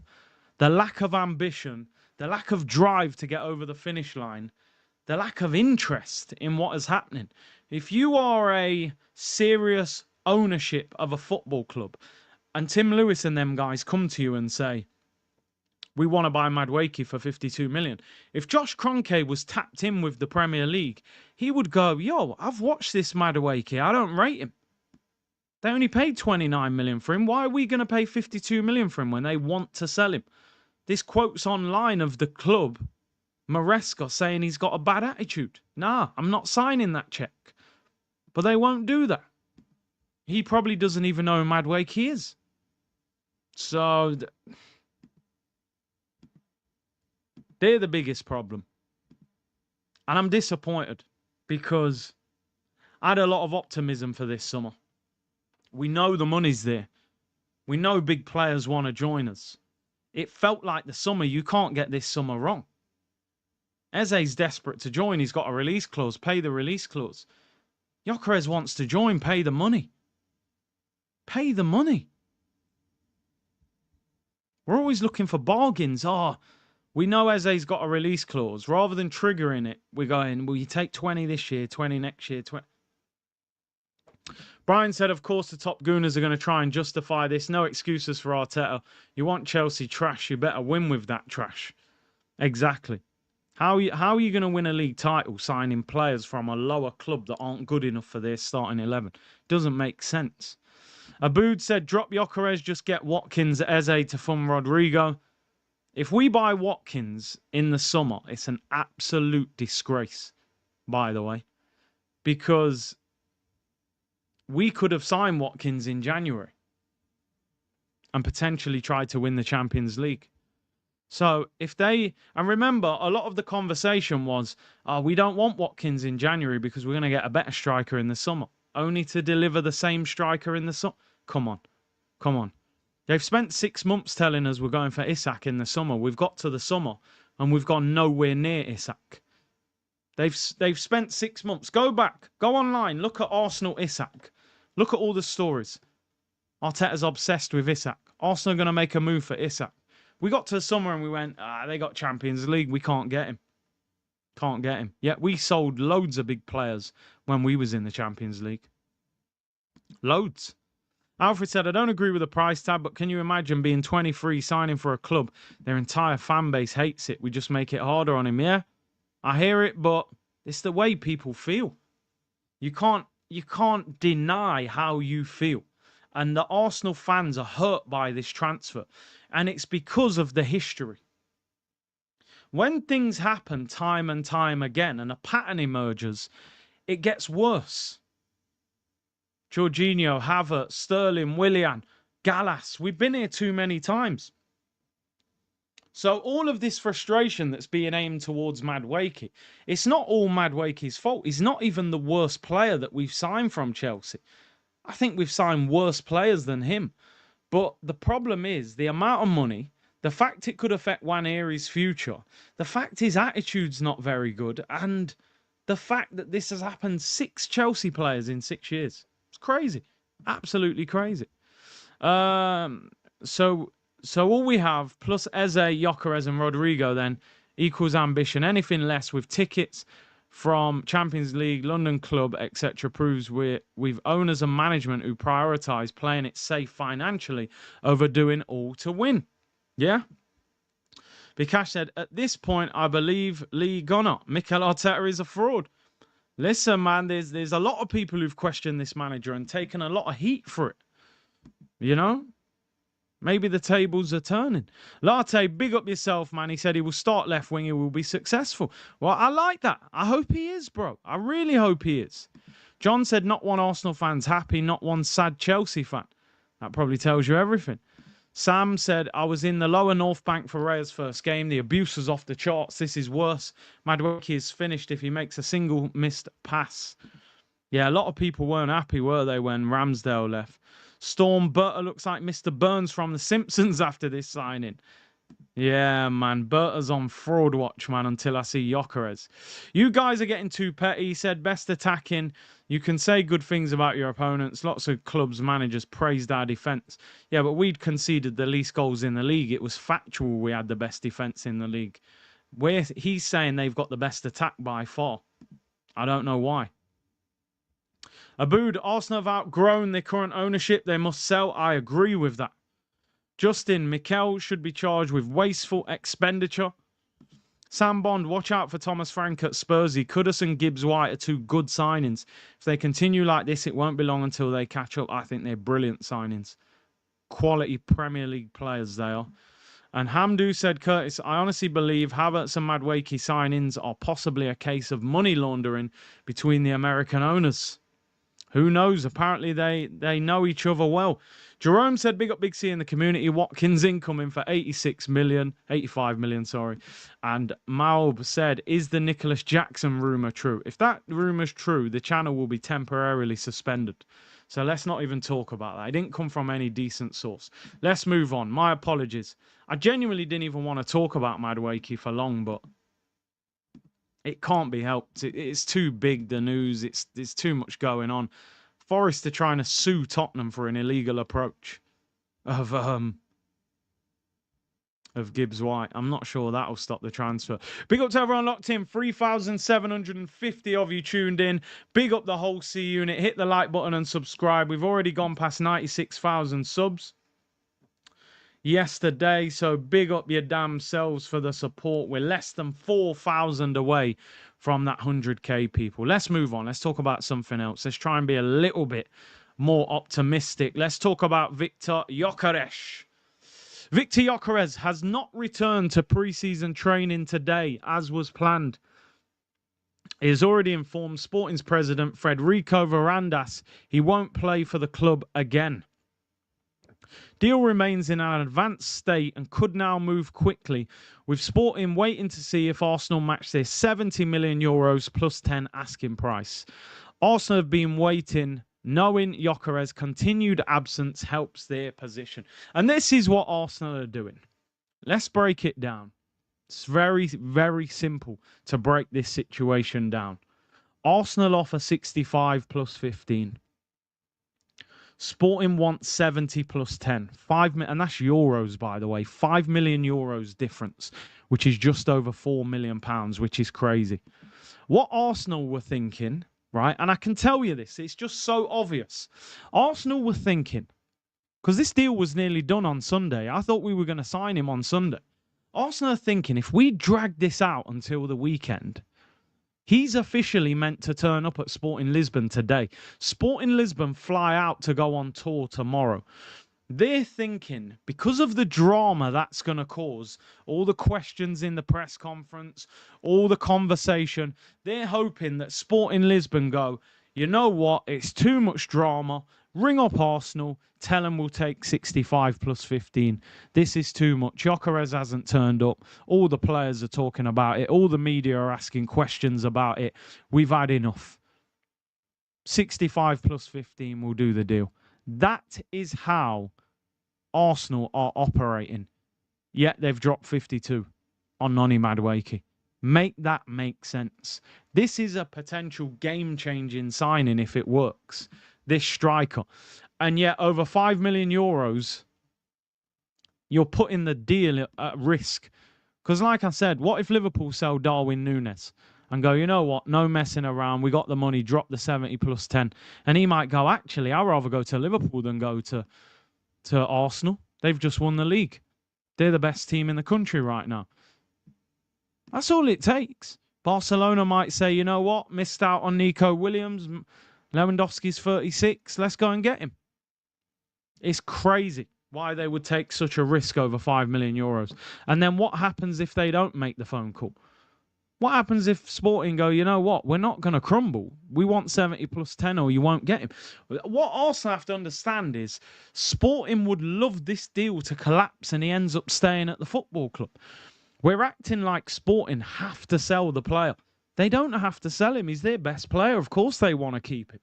The lack of ambition, the lack of drive to get over the finish line, the lack of interest in what is happening. If you are a serious ownership of a football club and Tim Lewis and them guys come to you and say, we want to buy Madueke for 52 million. If Josh Kroenke was tapped in with the Premier League, he would go, yo, I've watched this Madueke. I don't rate him. They only paid 29 million for him. Why are we going to pay 52 million for him when they want to sell him? This quote's online of the club, Maresca, saying he's got a bad attitude. Nah, I'm not signing that check. But they won't do that. He probably doesn't even know who Madueke is. So they're the biggest problem. And I'm disappointed because I had a lot of optimism for this summer. We know the money's there. We know big players want to join us. It felt like the summer. You can't get this summer wrong. Eze's desperate to join. He's got a release clause. Pay the release clause. Gyokeres wants to join. Pay the money. Pay the money. We're always looking for bargains. We know Eze's got a release clause. Rather than triggering it, we're going, well, you take 20 this year, 20 next year, 20. Brian said, of course, the top gooners are going to try and justify this. No excuses for Arteta. You want Chelsea trash, you better win with that trash. Exactly. How are you going to win a league title signing players from a lower club that aren't good enough for their starting 11? Doesn't make sense. Abood said, drop Gyokeres, just get Watkins, Eze to fund Rodrigo. If we buy Watkins in the summer, it's an absolute disgrace, by the way, because we could have signed Watkins in January and potentially tried to win the Champions League. So if they, and remember, a lot of the conversation was, we don't want Watkins in January because we're going to get a better striker in the summer, only to deliver the same striker in the summer. Come on. Come on. They've spent 6 months telling us we're going for Isak in the summer. We've got to the summer and we've gone nowhere near Isak. They've spent 6 months. Go back. Go online. Look at Arsenal Isak. Look at all the stories. Arteta's obsessed with Isak. Arsenal are going to make a move for Isak. We got to the summer and we went, they got Champions League. We can't get him. Can't get him. Yet we sold loads of big players when we was in the Champions League. Loads. Alfred said, I don't agree with the price tag, but can you imagine being 23, signing for a club? Their entire fan base hates it. We just make it harder on him. Yeah, I hear it, but it's the way people feel. You can't deny how you feel. And the Arsenal fans are hurt by this transfer. And it's because of the history. When things happen time and time again and a pattern emerges, it gets worse. Jorginho, Havertz, Sterling, Willian, Gallas. We've been here too many times. So all of this frustration that's being aimed towards Madueke, it's not all Madueke's fault. He's not even the worst player that we've signed from Chelsea. I think we've signed worse players than him. But the problem is the amount of money, the fact it could affect Nwaneri's future, the fact his attitude's not very good, and the fact that this has happened 6 Chelsea players in 6 years. It's crazy. Absolutely crazy. So all we have, plus Eze, Gyokeres, and Rodrigo, then equals ambition. Anything less with tickets from Champions League, London club, etc., proves we've owners and management who prioritise playing it safe financially over doing all to win. Yeah? Bikash said, at this point, I believe Lee Gunnar, Mikel Arteta is a fraud. Listen, man, there's a lot of people who've questioned this manager and taken a lot of heat for it. You know? Maybe the tables are turning. Latte, big up yourself, man. He said he will start left wing. He will be successful. Well, I like that. I hope he is, bro. I really hope he is. John said not one Arsenal fan's happy, not one sad Chelsea fan. That probably tells you everything. Sam said, I was in the lower North Bank for Raya's first game. The abuse was off the charts. This is worse. Madueke is finished if he makes a single missed pass. Yeah, a lot of people weren't happy, were they, when Ramsdale left? Storm Berta looks like Mr. Burns from The Simpsons after this signing. Yeah, man. Berta's on fraud watch, man, until I see Gyokeres. You guys are getting too petty. He said best attacking. You can say good things about your opponents. Lots of clubs' managers praised our defence. Yeah, but we'd conceded the least goals in the league. It was factual we had the best defence in the league. He's saying they've got the best attack by far. I don't know why. Abood, Arsenal have outgrown their current ownership. They must sell. I agree with that. Justin, Mikel should be charged with wasteful expenditure. Sam Bond, watch out for Thomas Frank at Spursy. Kudus and Gibbs-White are 2 good signings. If they continue like this, it won't be long until they catch up. I think they're brilliant signings. Quality Premier League players they are. And Hamdu said, Curtis, I honestly believe Havertz and Madueke signings are possibly a case of money laundering between the American owners. Who knows? Apparently they know each other well. Jerome said, big up Big C in the community. Watkins incoming for 85 million, sorry. And Malb said, is the Nicholas Jackson rumour true? If that rumour's true, the channel will be temporarily suspended. So let's not even talk about that. It didn't come from any decent source. Let's move on. My apologies. I genuinely didn't even want to talk about Madueke for long, but it can't be helped. It's too big, the news. There's too much going on. Forest are trying to sue Tottenham for an illegal approach of Gibbs-White. I'm not sure that'll stop the transfer. Big up to everyone locked in. 3,750 of you tuned in. Big up the whole C unit. Hit the like button and subscribe. We've already gone past 96,000 subs yesterday, so big up your damn selves for the support. We're less than 4,000 away from that 100k people. Let's move on. Let's talk about something else. Let's try and be a little bit more optimistic. Let's talk about Victor Gyokeres. Victor Gyokeres has not returned to pre-season training today as was planned. He has already informed Sporting's president Frederico Varandas he won't play for the club again. Deal remains in an advanced state and could now move quickly, with Sporting waiting to see if Arsenal match their 70 million euros plus 10 asking price. Arsenal have been waiting, knowing Gyokeres' continued absence helps their position. And this is what Arsenal are doing. Let's break it down. It's very, very simple to break this situation down. Arsenal offer 65 plus 15. Sporting wants 70 plus 10. And that's euros, by the way. 5 million euros difference, which is just over £4 million, which is crazy. What Arsenal were thinking, right? And I can tell you this, it's just so obvious. Arsenal were thinking, because this deal was nearly done on Sunday. I thought we were going to sign him on Sunday. Arsenal are thinking, if we drag this out until the weekend, he's officially meant to turn up at Sporting Lisbon today. Sporting Lisbon fly out to go on tour tomorrow. They're thinking, because of the drama that's going to cause, all the questions in the press conference, all the conversation, they're hoping that Sporting Lisbon go, you know what, it's too much drama. Ring up Arsenal, tell them we'll take 65 plus 15. This is too much. Gyokeres hasn't turned up. All the players are talking about it. All the media are asking questions about it. We've had enough. 65 plus 15 will do the deal. That is how Arsenal are operating. Yet they've dropped 52 on Noni Madueke. Make that make sense. This is a potential game-changing signing if it works. This striker. And yet, over 5 million euros, you're putting the deal at risk. Because like I said, what if Liverpool sell Darwin Núñez and go, you know what, no messing around, we got the money, drop the 70 plus 10. And he might go, actually, I'd rather go to Liverpool than go to Arsenal. They've just won the league. They're the best team in the country right now. That's all it takes. Barcelona might say, you know what, missed out on Nico Williams. Lewandowski's 36. Let's go and get him. It's crazy why they would take such a risk over 5 million euros. And then what happens if they don't make the phone call? What happens if Sporting go, you know what, we're not going to crumble. We want 70 plus 10 or you won't get him. What Arsenal have to understand is Sporting would love this deal to collapse and he ends up staying at the football club. We're acting like Sporting have to sell the player. They don't have to sell him. He's their best player. Of course they want to keep him.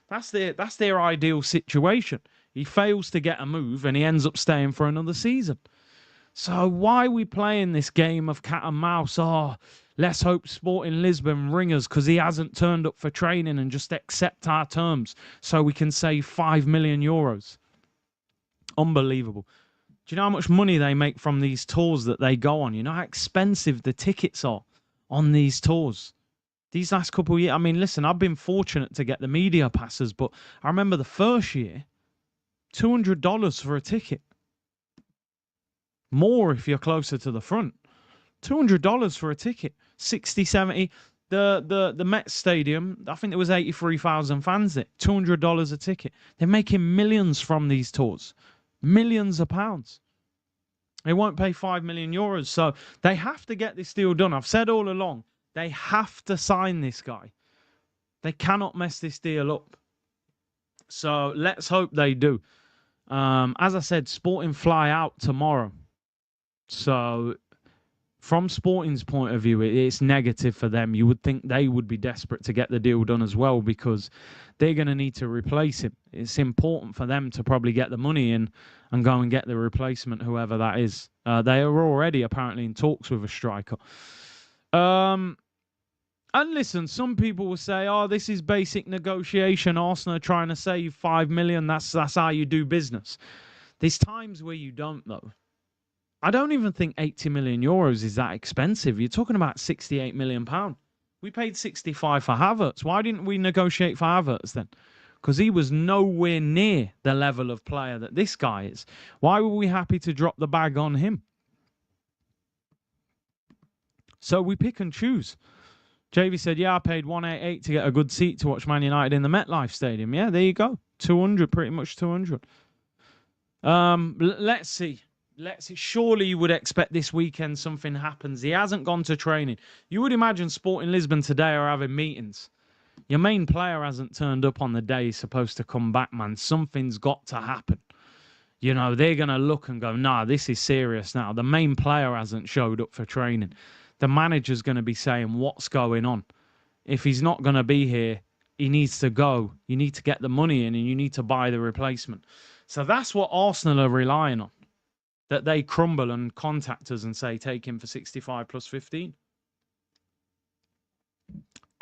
That's their ideal situation. He fails to get a move and he ends up staying for another season. So why are we playing this game of cat and mouse? Oh, let's hope Sporting Lisbon ring us because he hasn't turned up for training and just accept our terms so we can save 5 million euros. Unbelievable. Do you know how much money they make from these tours that they go on? You know how expensive the tickets are on these tours? These last couple of years, I mean, listen, I've been fortunate to get the media passes, but I remember the first year, $200 for a ticket. More if you're closer to the front. $200 for a ticket. 60, 70. The Mets Stadium, I think there was 83,000 fans there. $200 a ticket. They're making millions from these tours. Millions of pounds. They won't pay 5 million euros. So they have to get this deal done. I've said all along, they have to sign this guy. They cannot mess this deal up. So let's hope they do. As I said, Sporting fly out tomorrow. So from Sporting's point of view, it's negative for them. You would think they would be desperate to get the deal done as well because they're going to need to replace him. It's important for them to probably get the money in and go and get the replacement, whoever that is. They are already apparently in talks with a striker. And listen, some people will say, oh, this is basic negotiation. Arsenal are trying to save 5 million. That's how you do business. There's times where you don't, though. I don't even think 80 million euros is that expensive. You're talking about 68 million pounds. We paid 65 for Havertz. Why didn't we negotiate for Havertz then? Because he was nowhere near the level of player that this guy is. Why were we happy to drop the bag on him? So we pick and choose. JV said, yeah, I paid 188 to get a good seat to watch Man United in the MetLife Stadium. Yeah, there you go. 200, pretty much 200. Let's see. Surely you would expect this weekend something happens. He hasn't gone to training. You would imagine Sporting Lisbon today are having meetings. Your main player hasn't turned up on the day he's supposed to come back, man. Something's got to happen. You know, they're going to look and go, nah, this is serious now. The main player hasn't showed up for training. The manager's going to be saying, what's going on? If he's not going to be here, he needs to go. You need to get the money in and you need to buy the replacement. So that's what Arsenal are relying on. That they crumble and contact us and say, take him for 65 plus 15.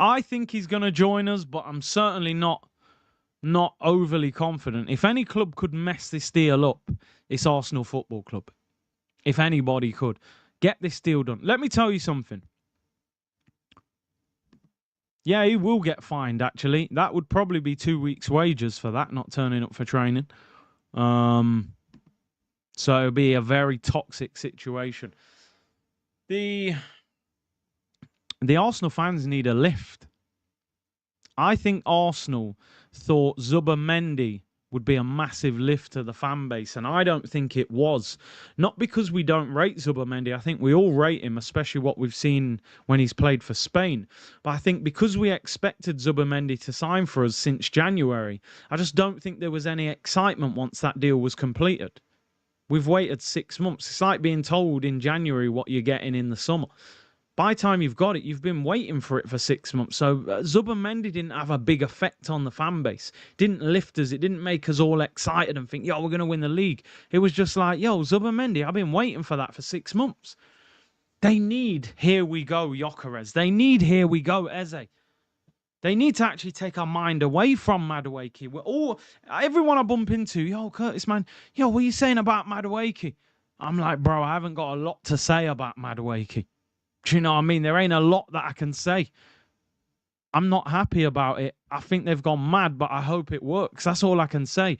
I think he's going to join us, but I'm certainly not overly confident. If any club could mess this deal up, it's Arsenal Football Club. If anybody could. Get this deal done. Let me tell you something. Yeah, he will get fined, actually. That would probably be 2 weeks' wages for that, not turning up for training. So it'll be a very toxic situation. The Arsenal fans need a lift. I think Arsenal thought Zubimendi would be a massive lift to the fan base, and I don't think it was. Not because we don't rate Zubimendi. I think we all rate him, especially what we've seen when he's played for Spain. But I think because we expected Zubimendi to sign for us since January, I just don't think there was any excitement once that deal was completed. We've waited 6 months. It's like being told in January what you're getting in the summer. By the time you've got it, you've been waiting for it for 6 months. So Zubimendi didn't have a big effect on the fan base. Didn't lift us. It didn't make us all excited and think, yo, we're going to win the league. It was just like, yo, Zubimendi, I've been waiting for that for 6 months. They need here we go, Gyokeres. They need here we go, Eze. They need to actually take our mind away from Madueke. Everyone I bump into, yo, Curtis, man, yo, what are you saying about Madueke? I'm like, bro, I haven't got a lot to say about Madueke. Do you know what I mean? There ain't a lot that I can say. I'm not happy about it. I think they've gone mad, but I hope it works. That's all I can say.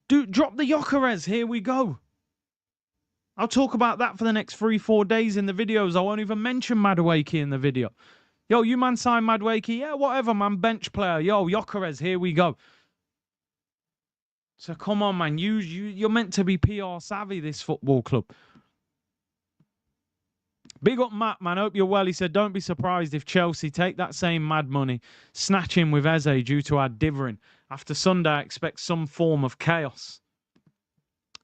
Dude, drop the Gyokeres. Here we go. I'll talk about that for the next 3-4 days in the videos. I won't even mention Madueke in the video. Yo, you man signed Madueke? Yeah, whatever, man. Bench player. Yo, Gyokeres, here we go. So come on, man. You're meant to be PR savvy, this football club. Big up Matt, man. Hope you're well. He said, don't be surprised if Chelsea take that same mad money, snatch him with Eze due to our divering. After Sunday, I expect some form of chaos.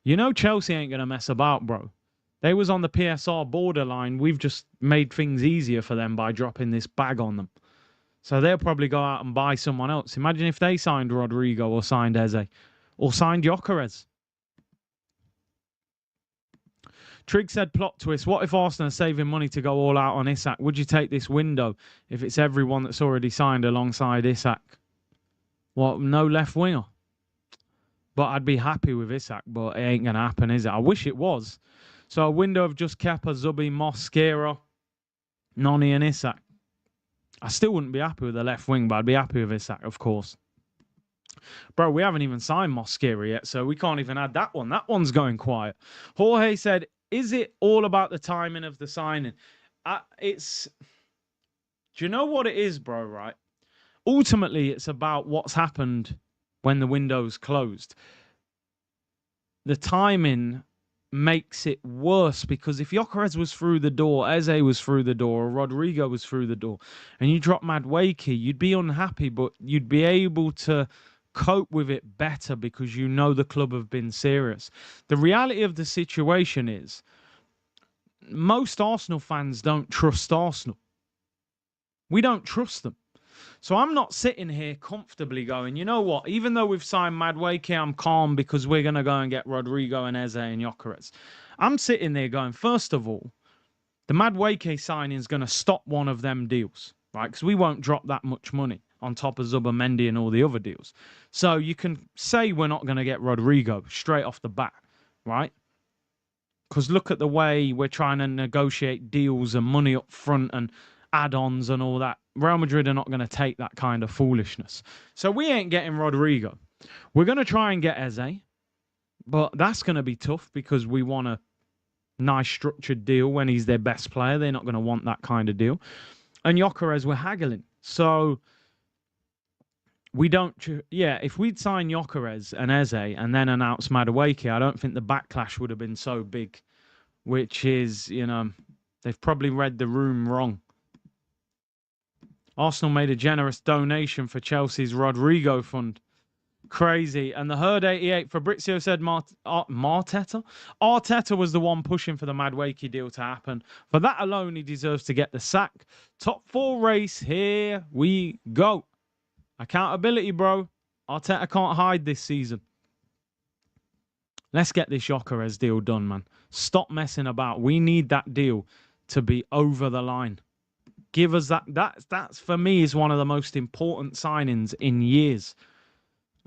You know Chelsea ain't going to mess about, bro. They was on the PSR borderline. We've just made things easier for them by dropping this bag on them. So they'll probably go out and buy someone else. Imagine if they signed Rodrigo or signed Eze or signed Gyokeres. Trig said, plot twist. What if Arsenal are saving money to go all out on Isak? Would you take this window if it's everyone that's already signed alongside Isak? What, no left winger? But I'd be happy with Isak, but it ain't going to happen, is it? I wish it was. So a window of just Kepa, Zubi, Mosquera, Noni and Isak. I still wouldn't be happy with the left wing, but I'd be happy with Isak, of course. Bro, we haven't even signed Mosquera yet, so we can't even add that one. That one's going quiet. Jorge said, is it all about the timing of the signing? Do you know what it is, bro, right? Ultimately, it's about what's happened when the window's closed. The timing makes it worse because if Gyokeres was through the door, Eze was through the door, or Rodrigo was through the door, and you drop Madueke, you'd be unhappy, but you'd be able to cope with it better because you know the club have been serious. The reality of the situation is most Arsenal fans don't trust Arsenal. We don't trust them. So I'm not sitting here comfortably going, you know what, even though we've signed Madueke, I'm calm because we're going to go and get Rodrigo and Eze and Gyokeres. I'm sitting there going, first of all, the Madueke signing is going to stop one of them deals, right? Because we won't drop that much money on top of Zubimendi and all the other deals. So you can say we're not going to get Rodrigo straight off the bat, right? Because look at the way we're trying to negotiate deals and money up front and add-ons and all that. Real Madrid are not going to take that kind of foolishness. So we ain't getting Rodrigo. We're going to try and get Eze, but that's going to be tough because we want a nice structured deal when he's their best player. They're not going to want that kind of deal. And Gyokeres, we're haggling. So we don't... Yeah, if we'd sign Gyokeres and Eze and then announce Madueke, I don't think the backlash would have been so big, which is, you know, they've probably read the room wrong. Arsenal made a generous donation for Chelsea's Rodrigo fund. Crazy. And the Herd 88 Fabrizio said Marteta? Arteta was the one pushing for the Madueke deal to happen. For that alone, he deserves to get the sack. Top 4 race. Here we go. Accountability, bro. Arteta can't hide this season. Let's get this Gyokeres deal done, man. Stop messing about. We need that deal to be over the line. Give us that. That's for me is one of the most important signings in years.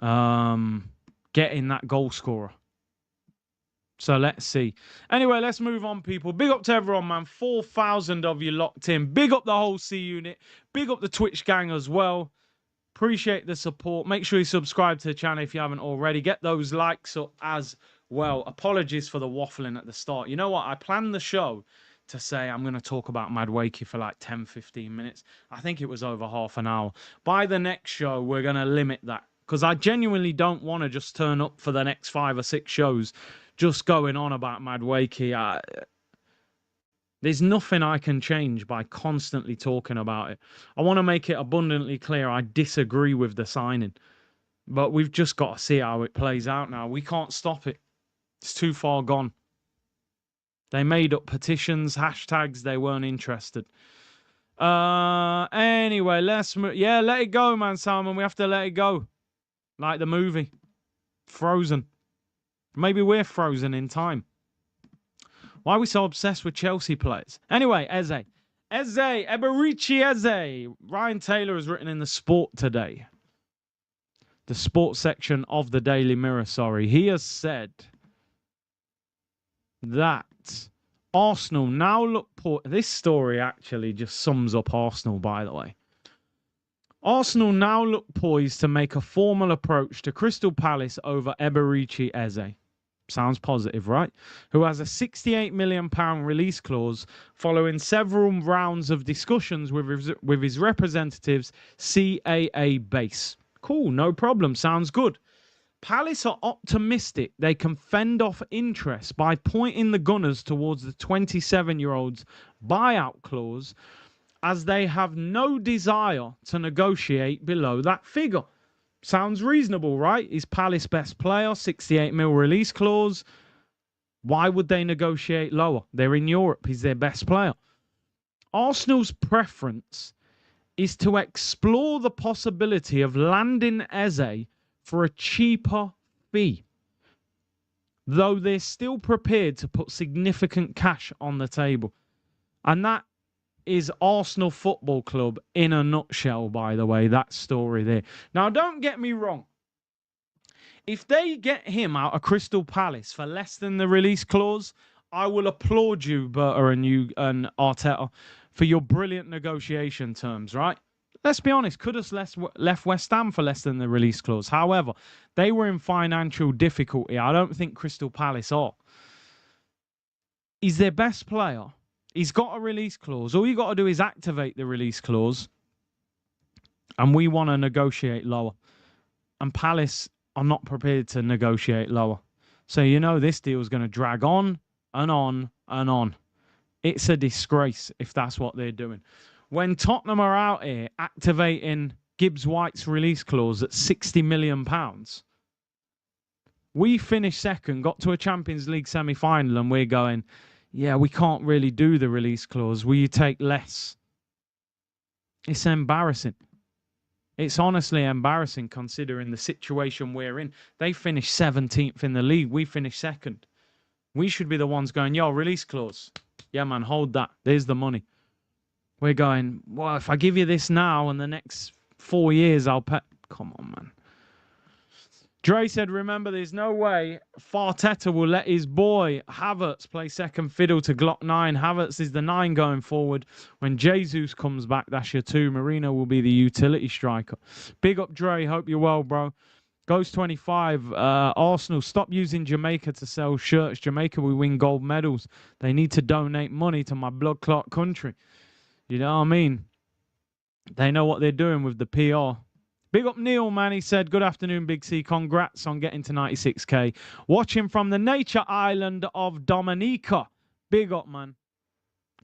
Getting that goal scorer. So let's see. Anyway, let's move on, people. Big up to everyone, man. 4,000 of you locked in. Big up the whole C unit. Big up the Twitch gang as well. Appreciate the support. Make sure you subscribe to the channel if you haven't already. Get those likes up as well. Apologies for the waffling at the start. You know what? I planned the show to say I'm going to talk about Madueke for like 10, 15 minutes. I think it was over half an hour. By the next show, we're going to limit that because I genuinely don't want to just turn up for the next 5 or 6 shows just going on about Madueke. There's nothing I can change by constantly talking about it. I want to make it abundantly clear I disagree with the signing. But we've just got to see how it plays out now. We can't stop it. It's too far gone. They made up petitions, hashtags. They weren't interested. Anyway, let's... Yeah, let it go, man, Salmon. We have to let it go. Like the movie. Frozen. Maybe we're frozen in time. Why are we so obsessed with Chelsea players? Anyway, Eze. Eberici Eze. Ryan Taylor has written in the Sport today. The sports section of the Daily Mirror, sorry. He has said that Arsenal now look poor. This story actually just sums up Arsenal, by the way. Arsenal now look poised to make a formal approach to Crystal Palace over Eberici Eze. Sounds positive, right? Who has a £68 million release clause following several rounds of discussions with his representatives, CAA base. Cool, no problem. Sounds good. Palace are optimistic they can fend off interest by pointing the Gunners towards the 27-year-old's buyout clause, as they have no desire to negotiate below that figure. Sounds reasonable, right? He's Palace best player, 68 mil release clause. Why would they negotiate lower? They're in Europe. He's their best player. Arsenal's preference is to explore the possibility of landing Eze for a cheaper fee, though they're still prepared to put significant cash on the table. And that is Arsenal Football Club in a nutshell, by the way, that story there. Now, don't get me wrong. If they get him out of Crystal Palace for less than the release clause, I will applaud you, Berta and you and Arteta, for your brilliant negotiation terms, right? Let's be honest, could have left West Ham for less than the release clause. However, they were in financial difficulty. I don't think Crystal Palace are. He's their best player. He's got a release clause. All you got to do is activate the release clause. And we want to negotiate lower. And Palace are not prepared to negotiate lower. So you know this deal is going to drag on and on and on. It's a disgrace if that's what they're doing. When Tottenham are out here activating Gibbs White's release clause at £60 million, we finished second, got to a Champions League semi-final, and we're going, yeah, we can't really do the release clause. Will you take less? It's embarrassing. It's honestly embarrassing considering the situation we're in. They finished 17th in the league. We finished second. We should be the ones going, yo, release clause. Yeah, man, hold that. There's the money. We're going, well, if I give you this now and the next 4 years, I'll pay. Come on, man. Dre said, remember, there's no way Farteta will let his boy Havertz play second fiddle to Glock 9. Havertz is the 9 going forward. When Jesus comes back, that's your 2. Marino will be the utility striker. Big up, Dre. Hope you're well, bro. Ghost 25. Arsenal, stop using Jamaica to sell shirts. Jamaica will win gold medals. They need to donate money to my blood clot country. You know what I mean? They know what they're doing with the PR. Big up Neil, man. He said, good afternoon, Big C. Congrats on getting to 96K. Watching from the nature island of Dominica. Big up, man.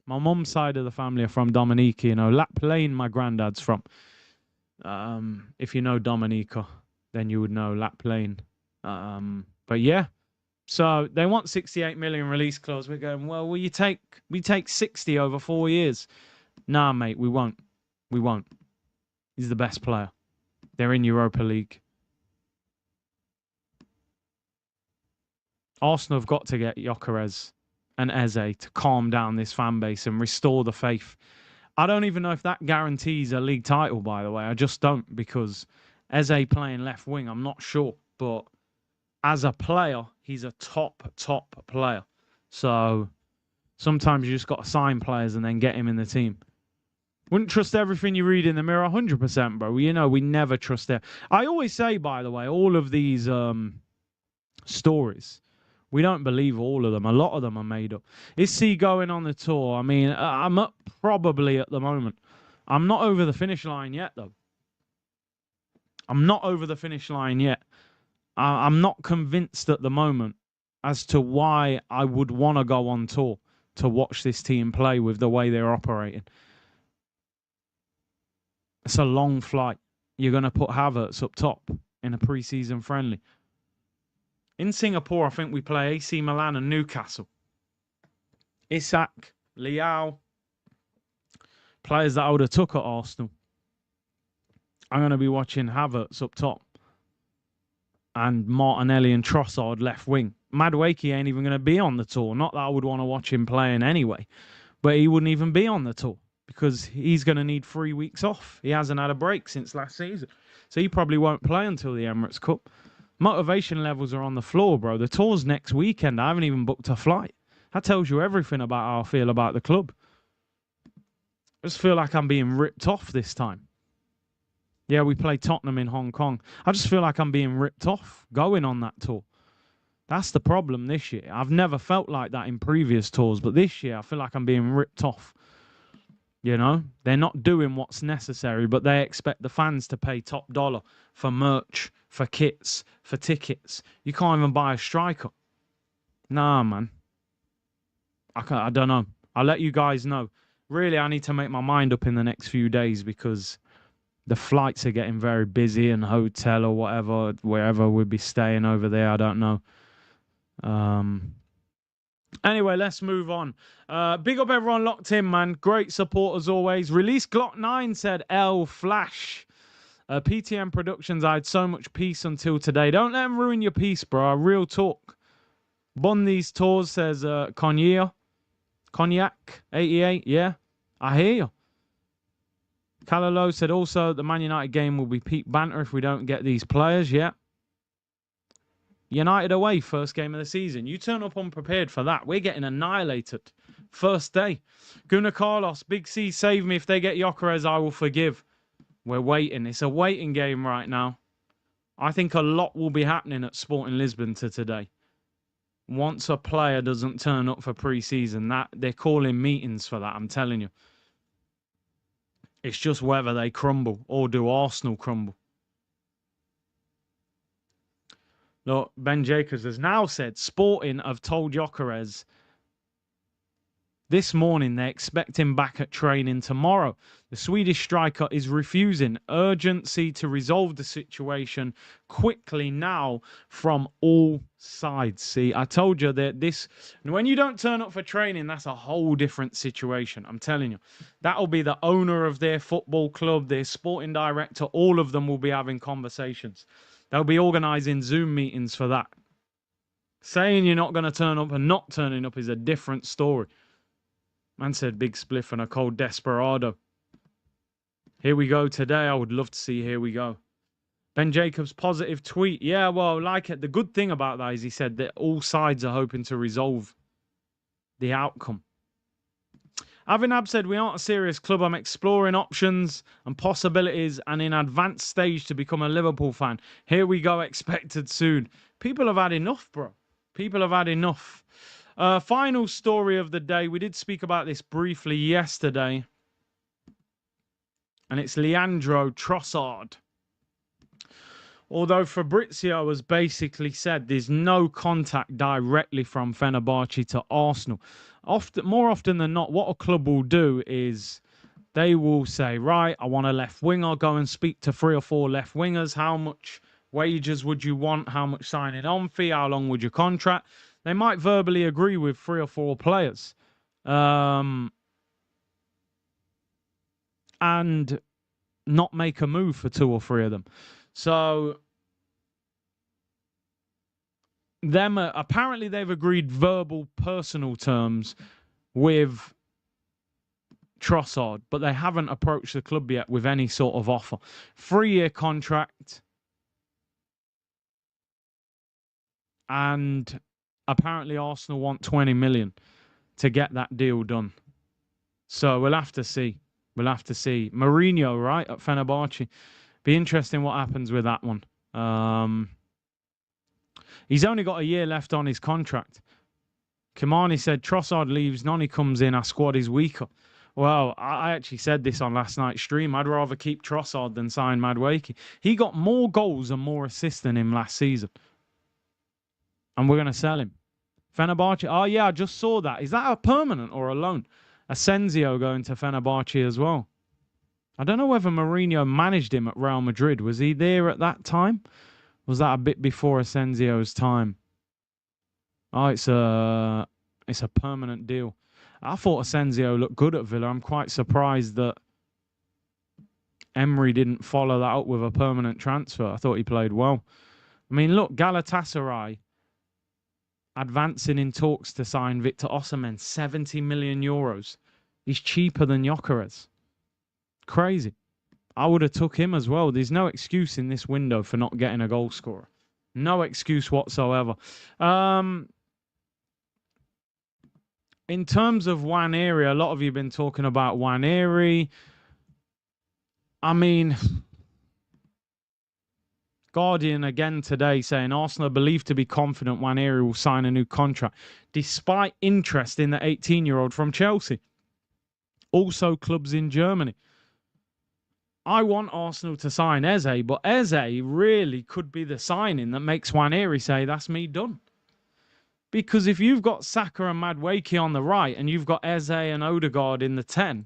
My mum's side of the family are from Dominica. You know, Lap Lane, my granddad's from. If you know Dominica, then you would know Lap Lane. But yeah. So they want 68 million release clause. We're going, well, we take 60 over 4 years. Nah, mate, we won't. We won't. He's the best player. They're in Europa League. Arsenal have got to get Gyokeres and Eze to calm down this fan base and restore the faith. I don't even know if that guarantees a league title, by the way. I just don't, because Eze playing left wing, I'm not sure. But as a player, he's a top player. So sometimes you just got to sign players and then get him in the team. Wouldn't trust everything you read in the Mirror, 100%, bro. You know, we never trust it. I always say, by the way, all of these stories, we don't believe all of them. A lot of them are made up. Is C going on the tour? I mean, I'm up probably at the moment. I'm not over the finish line yet, though. I'm not over the finish line yet. I'm not convinced at the moment as to why I would want to go on tour to watch this team play with the way they're operating. It's a long flight. You're going to put Havertz up top in a pre-season friendly. In Singapore, I think we play AC Milan and Newcastle. Isak, Liao, players that I would have took at Arsenal. I'm going to be watching Havertz up top and Martinelli and Trossard left wing. Madueke ain't even going to be on the tour. Not that I would want to watch him playing anyway, but he wouldn't even be on the tour because he's going to need 3 weeks off. He hasn't had a break since last season. So he probably won't play until the Emirates Cup. Motivation levels are on the floor, bro. The tour's next weekend. I haven't even booked a flight. That tells you everything about how I feel about the club. I just feel like I'm being ripped off this time. Yeah, we play Tottenham in Hong Kong. I just feel like I'm being ripped off going on that tour. That's the problem this year. I've never felt like that in previous tours, but this year I feel like I'm being ripped off. You know, they're not doing what's necessary, but they expect the fans to pay top dollar for merch, for kits, for tickets. You can't even buy a striker. Nah, man. I don't know. I'll let you guys know. Really, I need to make my mind up in the next few days because the flights are getting very busy and hotel or whatever, wherever we'll be staying over there. I don't know. Anyway, let's move on. Big up everyone locked in, man. Great support as always. Release Glock 9 said L Flash. PTM Productions, I had so much peace until today. Don't let them ruin your peace, bro. Real talk. Bun these tours, says Cognac 88. Yeah, I hear you. Calalo said also the Man United game will be peak banter if we don't get these players. Yeah. United away, first game of the season. You turn up unprepared for that. We're getting annihilated. First day. Gunnar Carlos, Big C, save me. If they get Gyokeres, I will forgive. We're waiting. It's a waiting game right now. I think a lot will be happening at Sporting Lisbon today. Once a player doesn't turn up for pre-season, that they're calling meetings for that, I'm telling you. It's just whether they crumble or do Arsenal crumble. Look, Ben Jacobs has now said Sporting have told Gyokeres this morning they expect him back at training tomorrow. The Swedish striker is refusing urgency to resolve the situation quickly now from all sides. See, I told you that this, when you don't turn up for training, that's a whole different situation. I'm telling you, that'll be the owner of their football club, their sporting director, all of them will be having conversations. They'll be organising Zoom meetings for that. Saying you're not going to turn up and not turning up is a different story. Man said big spliff and a cold desperado. Here we go today. I would love to see here we go. Ben Jacobs' positive tweet. Yeah, well, like it. The good thing about that is he said that all sides are hoping to resolve the outcome. Avinab said, we aren't a serious club. I'm exploring options and possibilities and in advanced stage to become a Liverpool fan. Here we go, expected soon. People have had enough, bro. People have had enough. Final story of the day. We did speak about this briefly yesterday. And it's Leandro Trossard. Although Fabrizio has basically said there's no contact directly from Fenerbahce to Arsenal. More often than not, what a club will do is they will say, right, I want a left winger. Go and speak to 3 or 4 left wingers. How much wages would you want? How much signing on fee? How long would your contract? They might verbally agree with 3 or 4 players. And not make a move for 2 or 3 of them. So, apparently they've agreed verbal personal terms with Trossard, but they haven't approached the club yet with any sort of offer. 3-year contract. And apparently Arsenal want 20 million to get that deal done. So we'll have to see. We'll have to see. Mourinho, right, at Fenerbahce. Be interesting what happens with that one. He's only got a year left on his contract. Kimani said, Trossard leaves, Noni comes in, our squad is weaker. Well, I actually said this on last night's stream. I'd rather keep Trossard than sign Madueke. He got more goals and more assists than him last season. And we're going to sell him. Fenerbahce, oh yeah, I just saw that. Is that a permanent or a loan? Asensio going to Fenerbahce as well. I don't know whether Mourinho managed him at Real Madrid. Was he there at that time? Was that a bit before Asensio's time? Oh, it's a permanent deal. I thought Asensio looked good at Villa. I'm quite surprised that Emery didn't follow that up with a permanent transfer. I thought he played well. I mean, look, Galatasaray advancing in talks to sign Victor Osimhen, 70 million euros. He's cheaper than Gyokeres. Crazy. I would have took him as well. There's no excuse in this window for not getting a goal scorer. No excuse whatsoever. In terms of Nwaneri, a lot of you have been talking about Nwaneri. I mean, Guardian again today saying Arsenal are believed to be confident Nwaneri will sign a new contract, despite interest in the 18-year-old from Chelsea. Also, clubs in Germany. I want Arsenal to sign Eze, but Eze really could be the signing that makes Nwaneri say, that's me done. Because if you've got Saka and Madueke on the right and you've got Eze and Odegaard in the 10,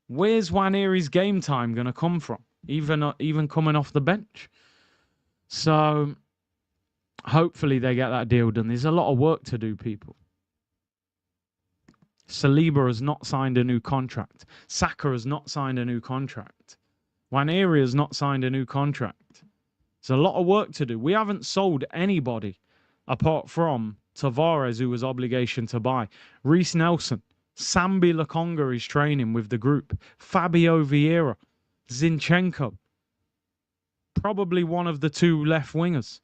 where's Nwaneri's game time going to come from? Even coming off the bench. So hopefully they get that deal done. There's a lot of work to do, people. Saliba has not signed a new contract. Saka has not signed a new contract. Nwaneri has not signed a new contract. There's a lot of work to do. We haven't sold anybody apart from Tavares, who was obligation to buy. Reece Nelson. Sambi Lokonga is training with the group. Fabio Vieira. Zinchenko. Probably one of the two left wingers.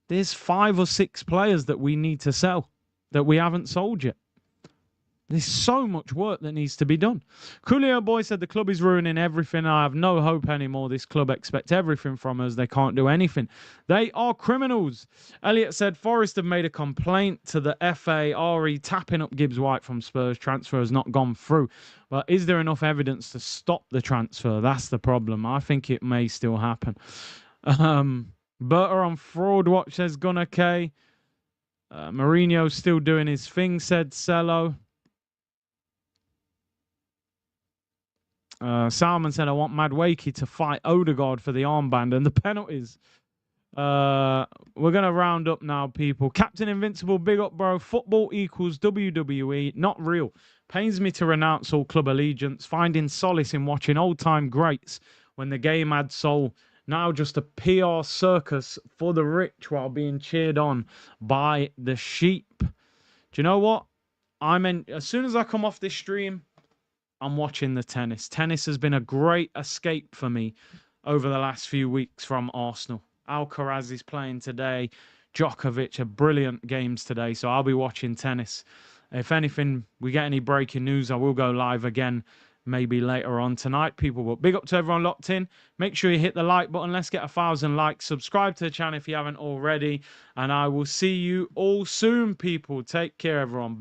There's 5 or 6 players that we need to sell that we haven't sold yet. There's so much work that needs to be done. Coolio Boy said the club is ruining everything. I have no hope anymore. This club expects everything from us. They can't do anything. They are criminals. Elliot said Forest have made a complaint to the FA. RE tapping up Gibbs White from Spurs. Transfer has not gone through. But is there enough evidence to stop the transfer? That's the problem. I think it may still happen. Berta on Fraud Watch says Gunnar K. Mourinho's still doing his thing, said Cello. Salman said, I want Madueke to fight Odegaard for the armband and the penalties. We're going to round up now, people. Captain Invincible, big up, bro. Football equals WWE, not real. Pains me to renounce all club allegiance, finding solace in watching old-time greats when the game had soul. Now just a PR circus for the rich while being cheered on by the sheep. Do you know what? As soon as I come off this stream, I'm watching the tennis. Tennis has been a great escape for me over the last few weeks from Arsenal. Alcaraz is playing today. Djokovic are brilliant games today, so I'll be watching tennis. If anything, we get any breaking news, I will go live again maybe later on tonight, people. But big up to everyone locked in. Make sure you hit the like button. Let's get 1,000 likes. Subscribe to the channel if you haven't already. And I will see you all soon, people. Take care, everyone.